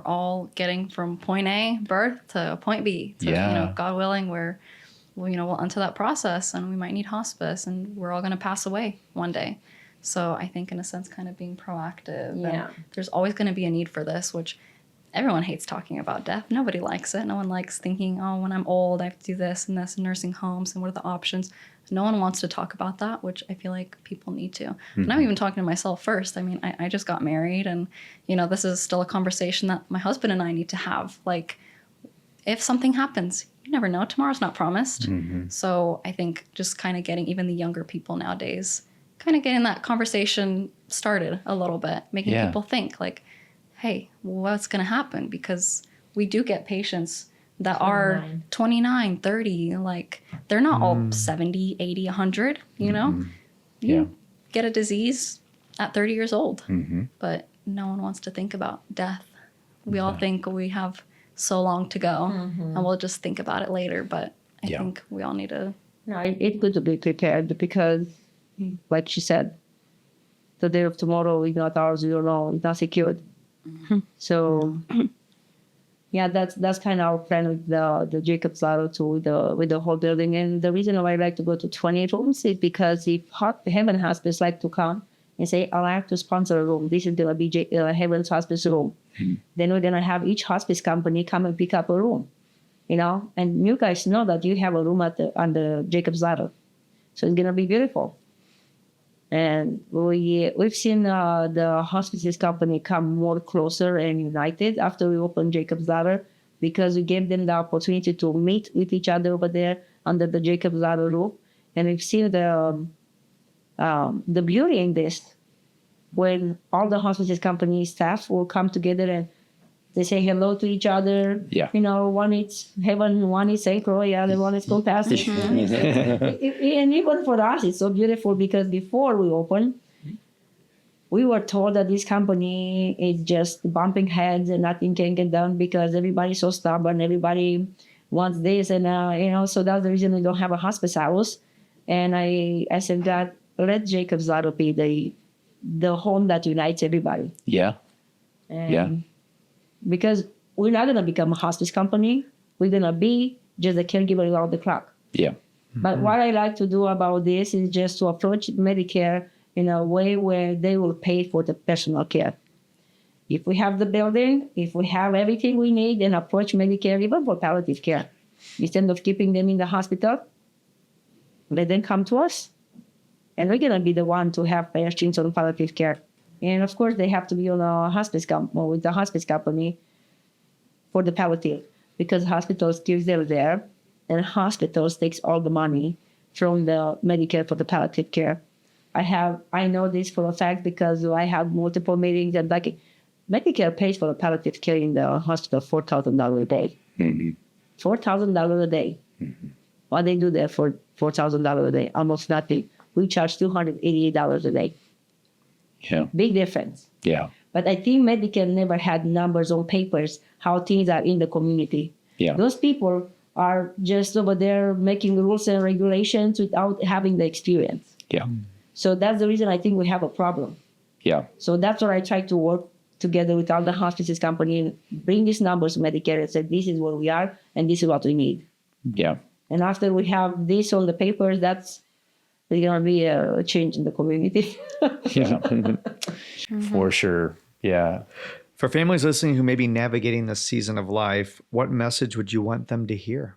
all getting from point A, birth, to point B. To, God willing, we'll enter that process, and we might need hospice, and we're all going to pass away one day. So I think, in a sense, kind of being proactive. Yeah. And there's always going to be a need for this, which everyone hates talking about death. Nobody likes it. No one likes thinking, oh, when I'm old, I have to do this and this in nursing homes, and what are the options? No one wants to talk about that, which I feel like people need to. Mm-hmm. And I'm even talking to myself first. I mean, I just got married, and, this is still a conversation that my husband and I need to have. Like, if something happens, you never know. Tomorrow's not promised. Mm-hmm. So I think just kind of getting even the younger people nowadays, kind of getting that conversation started a little bit, making people think like, hey, what's going to happen? Because we do get patients that 29. Are 29, 30, like they're not all 70, 80, 100, You get a disease at 30 years old, but no one wants to think about death. We all think we have so long to go, and we'll just think about it later. But I think we all need to. No, it's good to be prepared because, like she said, the day of tomorrow is not ours. We don't know. It's not secured. So, that's kind of our plan with the Jacob's Ladder with the whole building. And the reason why I like to go to 20 rooms is because if Heaven Hospice like to come and say, I like to sponsor a room, this is going to be Heaven's Hospice room. Then we're going to have each hospice company come and pick up a room, and you guys know that you have a room on the Jacob's Ladder. So it's going to be beautiful. And we've seen the hospices company come more closer and united after we opened Jacob's Ladder, because we gave them the opportunity to meet with each other over there under the Jacob's Ladder roof. And we've seen the beauty in this, when all the hospices company staff will come together and they say hello to each other. Yeah. One is Heaven, one is Sacro, the other one is Compassion. And even for us, it's so beautiful because before we opened, we were told that this company is just bumping heads and nothing can get done because everybody's so stubborn, everybody wants this, and so that's the reason we don't have a hospice house. And I said, God, let Jacob's Ladder be the home that unites everybody. Yeah. Because we're not going to become a hospice company. We're going to be just a caregiver around the clock. Yeah. But what I like to do about this is just to approach Medicare in a way where they will pay for the personal care. If we have the building, if we have everything we need, then approach Medicare even for palliative care. Instead of keeping them in the hospital, let them come to us. And we're going to be the one to have patients on palliative care. And of course, they have to be on a hospice with the hospice company for the palliative, because hospitals still there, and hospitals takes all the money from the Medicare for the palliative care. I know this for a fact because I have multiple meetings, and Medicare pays for the palliative care in the hospital $4,000 a day. $4,000 a day. What they do there for $4,000 a day? Almost nothing. We charge $288 a day. Yeah. Big difference. Yeah. But I think Medicare never had numbers on papers, how things are in the community. Yeah. Those people are just over there making rules and regulations without having the experience. Yeah. So that's the reason I think we have a problem. Yeah. So that's where I try to work together with all the hospices company and bring these numbers to Medicare and say, this is where we are and this is what we need. Yeah. And after we have this on the papers, there's going to be a change in the community. Yeah, for sure. Yeah. For families listening who may be navigating this season of life, what message would you want them to hear?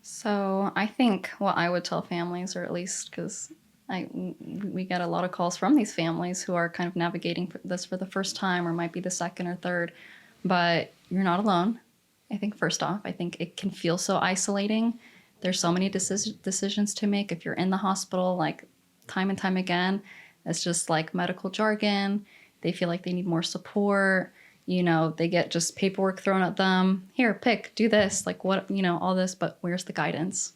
So I think what I would tell families, or at least because We get a lot of calls from these families who are kind of navigating this for the first time or might be the second or third, but you're not alone. I think first off, I think it can feel so isolating. There's so many decisions to make if you're in the hospital, like time and time again. It's just like medical jargon. They feel like they need more support. You know, they get just paperwork thrown at them. Here, pick, do this, like what, you know, all this, but where's the guidance?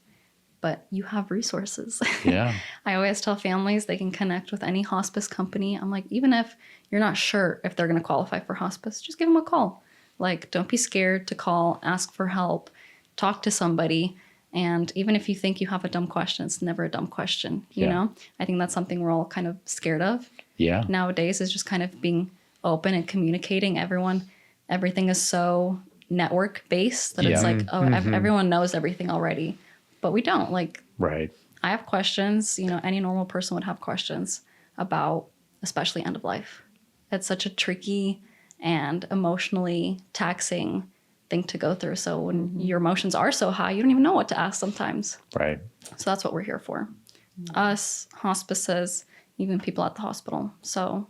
But you have resources. Yeah. I always tell families they can connect with any hospice company. I'm like, even if you're not sure if they're going to qualify for hospice, just give them a call. Like, don't be scared to call, ask for help, talk to somebody. And even if you think you have a dumb question, it's never a dumb question. You know, I think that's something we're all kind of scared of. Yeah. Nowadays is just kind of being open and communicating. Everything is so network based that it's like, oh, everyone knows everything already. But we don't. Like, right. I have questions, you know, any normal person would have questions about, especially end of life. It's such a tricky and emotionally taxing thing to go through. So when your emotions are so high, you don't even know what to ask sometimes. Right. So that's what we're here for. Us, hospices, even people at the hospital. So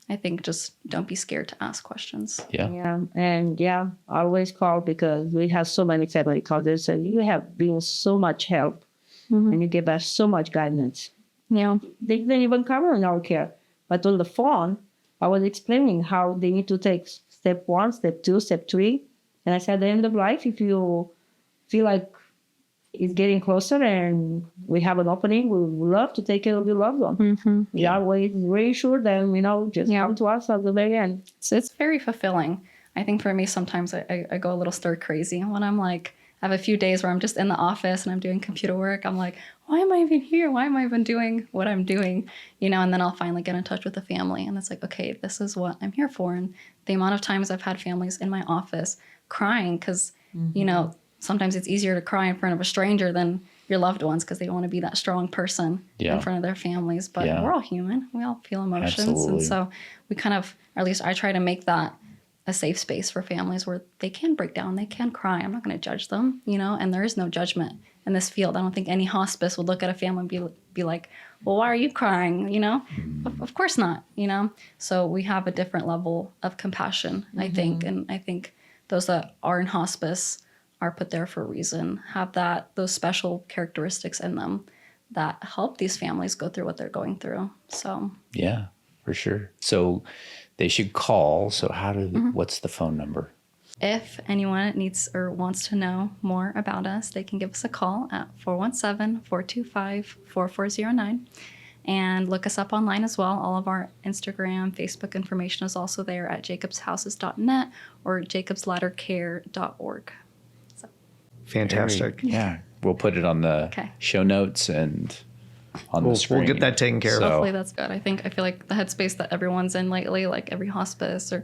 I think just don't be scared to ask questions. Yeah. Yeah. And I always call because we have so many family calls. And you have been so much help and you give us so much guidance. Yeah. They didn't even cover in our care. But on the phone, I was explaining how they need to take step 1, step 2, step 3. And I said, at the end of life, if you feel like it's getting closer and we have an opening, we would love to take care of your loved one. We always reassure them, you know, just come to us at the very end. So it's very fulfilling. I think for me, sometimes I go a little stir crazy when I'm like, I have a few days where I'm just in the office and I'm doing computer work. I'm like, why am I even here? Why am I even doing what I'm doing? You know, and then I'll finally get in touch with the family. And it's like, okay, this is what I'm here for. And the amount of times I've had families in my office crying because, you know, sometimes it's easier to cry in front of a stranger than your loved ones because they don't want to be that strong person in front of their families. But we're all human. We all feel emotions. Absolutely. And so we kind of, or at least I try to make that a safe space for families where they can break down, they can cry. I'm not going to judge them, you know, and there is no judgment in this field. I don't think any hospice would look at a family and be like, well, why are you crying? You know, of course not, you know? So we have a different level of compassion, I think. And I think those that are in hospice are put there for a reason, have those special characteristics in them that help these families go through what they're going through. So yeah, for sure. So they should call. So what's the phone number? If anyone needs or wants to know more about us, they can give us a call at 417-425-4409 and look us up online as well. All of our Instagram, Facebook information is also there at jacobshouses.net or jacobsladdercare.org. So. Fantastic. Yeah. We'll put it on the show notes and on the screen. We'll get that taken care of. Hopefully that's good. I feel like the headspace that everyone's in lately, like every hospice or,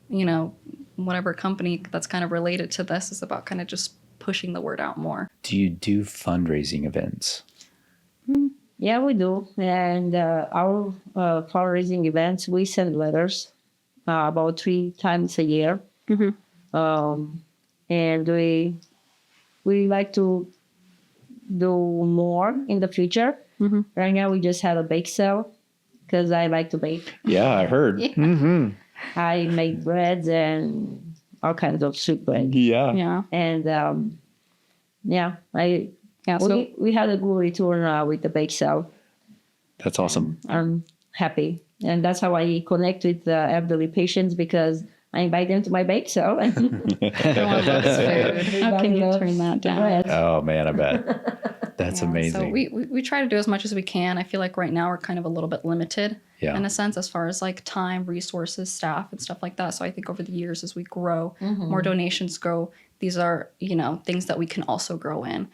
you know, whatever company that's kind of related to this is about kind of just pushing the word out more. Do you do fundraising events? Yeah, we do. And our fundraising events, we send letters about 3 times a year. And we like to do more in the future. Right now, we just had a bake sale because I like to bake. Yeah, I heard. I make breads and all kinds of sweet bread. Yeah. And we had a good return with the bake sale. That's awesome. I'm happy. And that's how I connect with the elderly patients because I invite them to my bake sale. Everyone loves food. How can you turn that down? Oh, man, I bet. That's amazing. So we try to do as much as we can. I feel like right now we're kind of a little bit limited in a sense as far as like time, resources, staff, and stuff like that. So I think over the years as we grow, more donations grow, these are, you know, things that we can also grow in.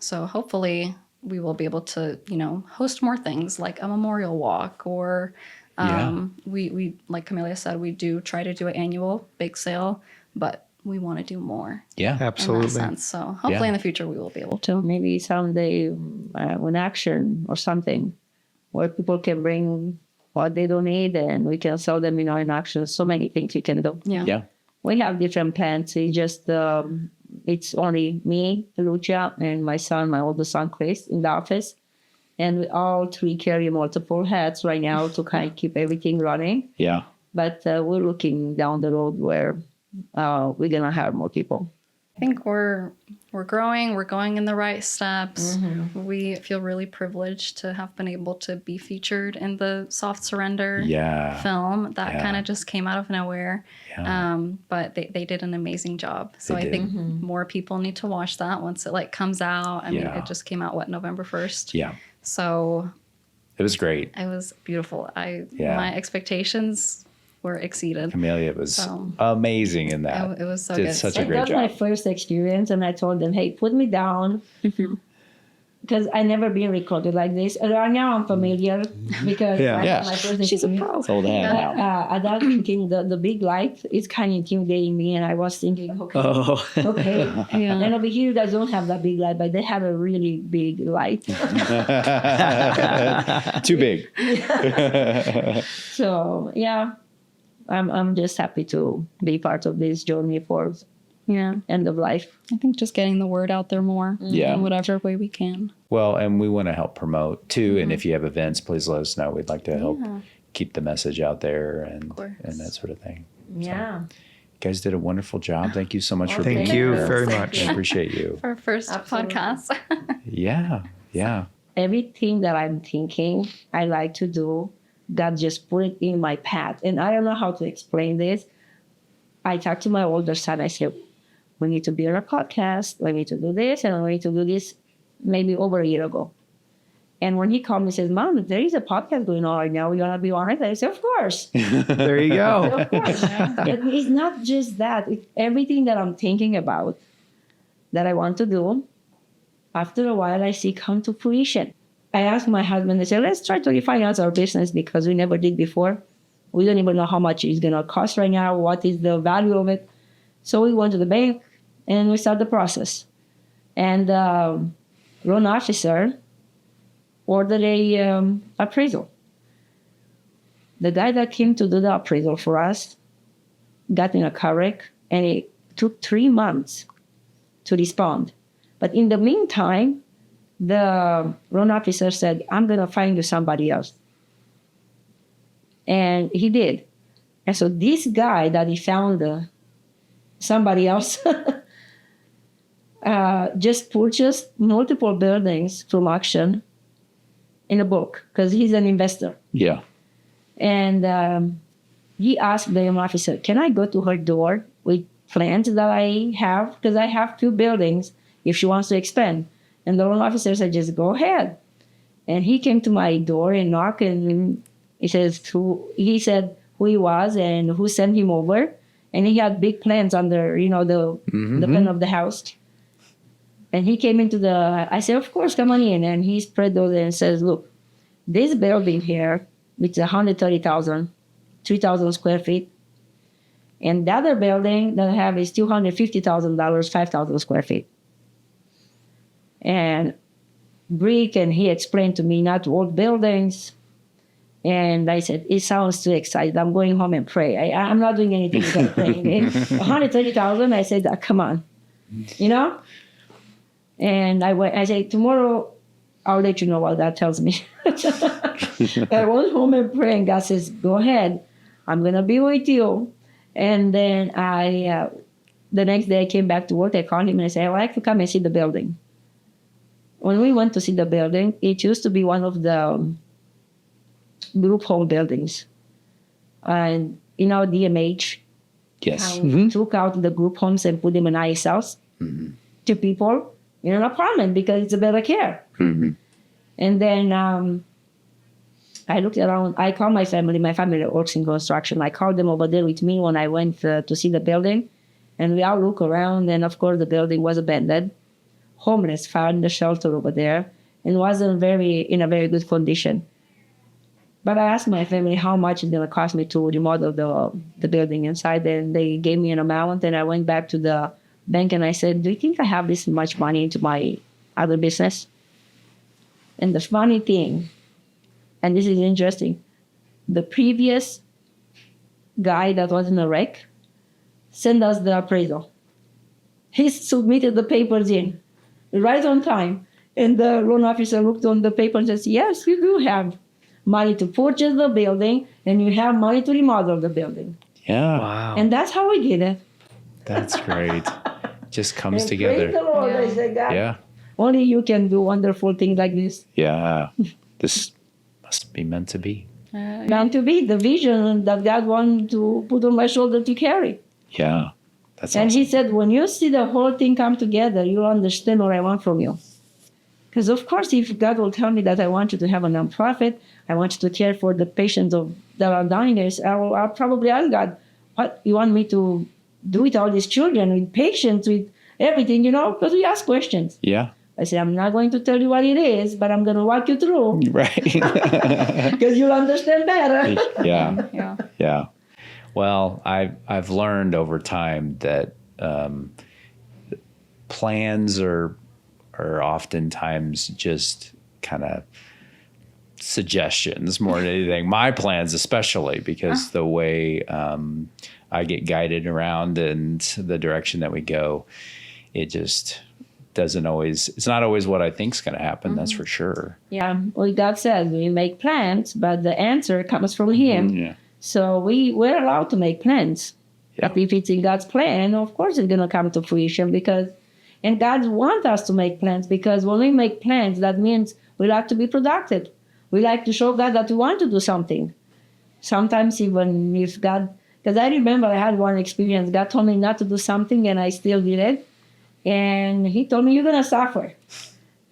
So hopefully we will be able to, you know, host more things like a memorial walk or we like Camelia said, we do try to do an annual bake sale, but we want to do more. Yeah, absolutely. In that sense. So hopefully in the future we will be able to. Maybe someday an action or something where people can bring what they donate and we can sell them in our action. So many things we can do. Yeah. We have different plans. It's just it's only me, Luchiia, and my son, my oldest son, Chris, in the office. And we all three carry multiple hats right now to kind of keep everything running. Yeah. But we're looking down the road where we're going to hire more people. I think we're growing. We're going in the right steps. Mm-hmm. We feel really privileged to have been able to be featured in the Soft Surrender film that kind of just came out of nowhere. Yeah. But they did an amazing job. So I think more people need to watch that once it comes out. I mean, it just came out November 1st. Yeah. So it was great. It was beautiful. My expectations were exceeded. Camelia was amazing in that. It was so Did good. such a great job. That was my first experience, and I told them, "Hey, put me down," because I never been recorded like this. Right now, I'm familiar because my first experience. She's a pro. It's old hand now. I was thinking the big light is kind of intimidating me, and I was thinking, okay. And over here, you guys don't have that big light, but they have a really big light. Too big. So I'm just happy to be part of this journey for end of life. I think just getting the word out there more in whatever way we can. Well, and we want to help promote too. And if you have events, please let us know. We'd like to help keep the message out there and that sort of thing. Yeah. So, you guys did a wonderful job. Thank you so much for being here. here. Thank you very much. I appreciate you. For our first podcast. Yeah. Everything that I'm thinking I like to do, God just put it in my path. And I don't know how to explain this. I talked to my older son. I said, we need to build a podcast. We need to do this, and we need to do this maybe over a year ago. And when he called me and says, Mom, there is a podcast going on right now. You want to be on it? I said, of course. There you go. Of course. But it's not just that. It's everything that I'm thinking about that I want to do, after a while, I see come to fruition. I asked my husband, I said, let's try to refinance our business because we never did before. We don't even know how much it's going to cost right now. What is the value of it? So we went to the bank and we started the process. And loan officer ordered a appraisal. The guy that came to do the appraisal for us got in a car wreck, and it took 3 months to respond. But in the meantime, the loan officer said, I'm going to find you somebody else. And he did. And so this guy that he found somebody else just purchased multiple buildings from auction in a book because he's an investor. Yeah. And he asked the loan officer, can I go to her door with plans that I have? Because I have 2 buildings if she wants to expand. And the loan officer said, just go ahead. And he came to my door and knocked, and he said who he was and who sent him over. And he had big plans under, the plan of the house. And he came into I said, of course, come on in. And he spread those and says, look, this building here, it's 130,000, 3,000 square feet. And the other building that I have is $250,000, 5,000 square feet. And brick, and he explained to me not old buildings. And I said, it sounds too exciting. I'm going home and pray. I'm not doing anything without praying. 130,000, I said, come on, And I said, tomorrow I'll let you know what God tells me. I went home and prayed, and God says, go ahead. I'm going to be with you. And then the next day I came back to work. I called him and I said, I'd like to come and see the building. When we went to see the building, it used to be one of the group home buildings. And, DMH took out the group homes and put them in ISLs to people in an apartment because it's a better care. And then I looked around. I called my family. My family works in construction. I called them over there with me when I went to see the building. And we all looked around, and of course the building was abandoned. Homeless found the shelter over there and wasn't in a very good condition. But I asked my family how much it's going to cost me to remodel the building inside, and they gave me an amount. And I went back to the bank and I said, do you think I have this much money into my other business? And the funny thing, and this is interesting, the previous guy that was in a wreck sent us the appraisal. He submitted the papers in right on time. And the loan officer looked on the paper and says, yes, you do have money to purchase the building and you have money to remodel the building. Yeah. Wow. And that's how we did it. That's great. Just comes And together. praise the Lord. Yeah. I said, God, Yeah. only you can do wonderful things like this. Yeah. This must be meant to be. Meant to be the vision that God wanted to put on my shoulder to carry. Yeah. That's And awesome. he said, when you see the whole thing come together, you'll understand what I want from you. Because, of course, if God will tell me that I want you to have a nonprofit, I want you to care for the patients that are dying, I'll probably ask God, what you want me to do with all these children, with patients, with everything, because we ask questions. Yeah. I said, I'm not going to tell you what it is, but I'm going to walk you through Right. because you'll understand better. Yeah. Yeah. Yeah. Well, I've learned over time that plans are oftentimes just kind of suggestions more than anything. My plans, especially, because the way I get guided around and the direction that we go, it just doesn't always. It's not always what I think's going to happen. That's for sure. Yeah, well, God says we make plans, but the answer comes from Him. Yeah. So we're allowed to make plans. Yeah. But if it's in God's plan, of course it's going to come to fruition and God wants us to make plans because when we make plans, that means we like to be productive. We like to show God that we want to do something. Sometimes even if God, because I remember I had one experience, God told me not to do something and I still did it. And He told me, you're going to suffer.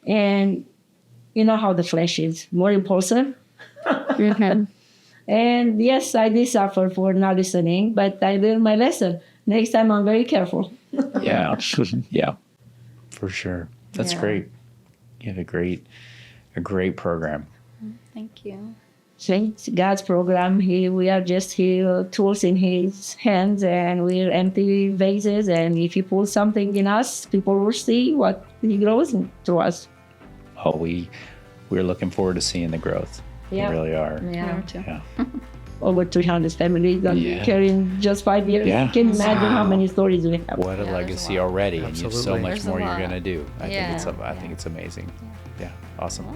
And you know how the flesh is, more impulsive. And yes, I did suffer for not listening, but I learned my lesson. Next time, I'm very careful. Yeah. Yeah. For sure. That's Yeah. great. You have a great program. Thank you. So it's God's program. We are just tools in His hands, and we're empty vases. And if He pulls something in us, people will see what He grows through us. Oh, we're looking forward to seeing the growth. Yeah. We really are. Yeah. Too. Yeah. Over 300 families that Yeah. carrying just 5 years. Yeah. Can you imagine how many stories we have? What a Yeah, there's a legacy lot. already, and you have so Absolutely. much There's a more you're lot. gonna do. I Yeah. think it's amazing. Yeah, awesome.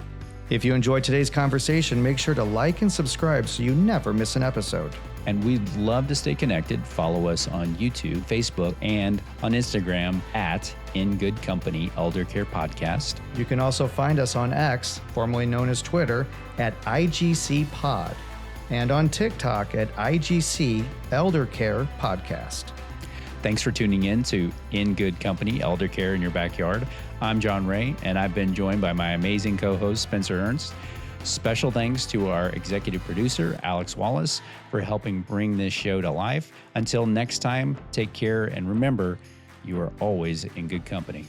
If you enjoyed today's conversation, make sure to like and subscribe so you never miss an episode. And we'd love to stay connected. Follow us on YouTube, Facebook, and on Instagram at In Good Company Elder Care Podcast. You can also find us on X, formerly known as Twitter, at IGC Pod, and on TikTok at IGC Elder Care Podcast. Thanks for tuning in to In Good Company Elder Care in Your Backyard. I'm John Ray, and I've been joined by my amazing co-host, Spencer Ernst. Special thanks to our executive producer, Alex Wallace, for helping bring this show to life. Until next time, take care, and remember, you are always in good company.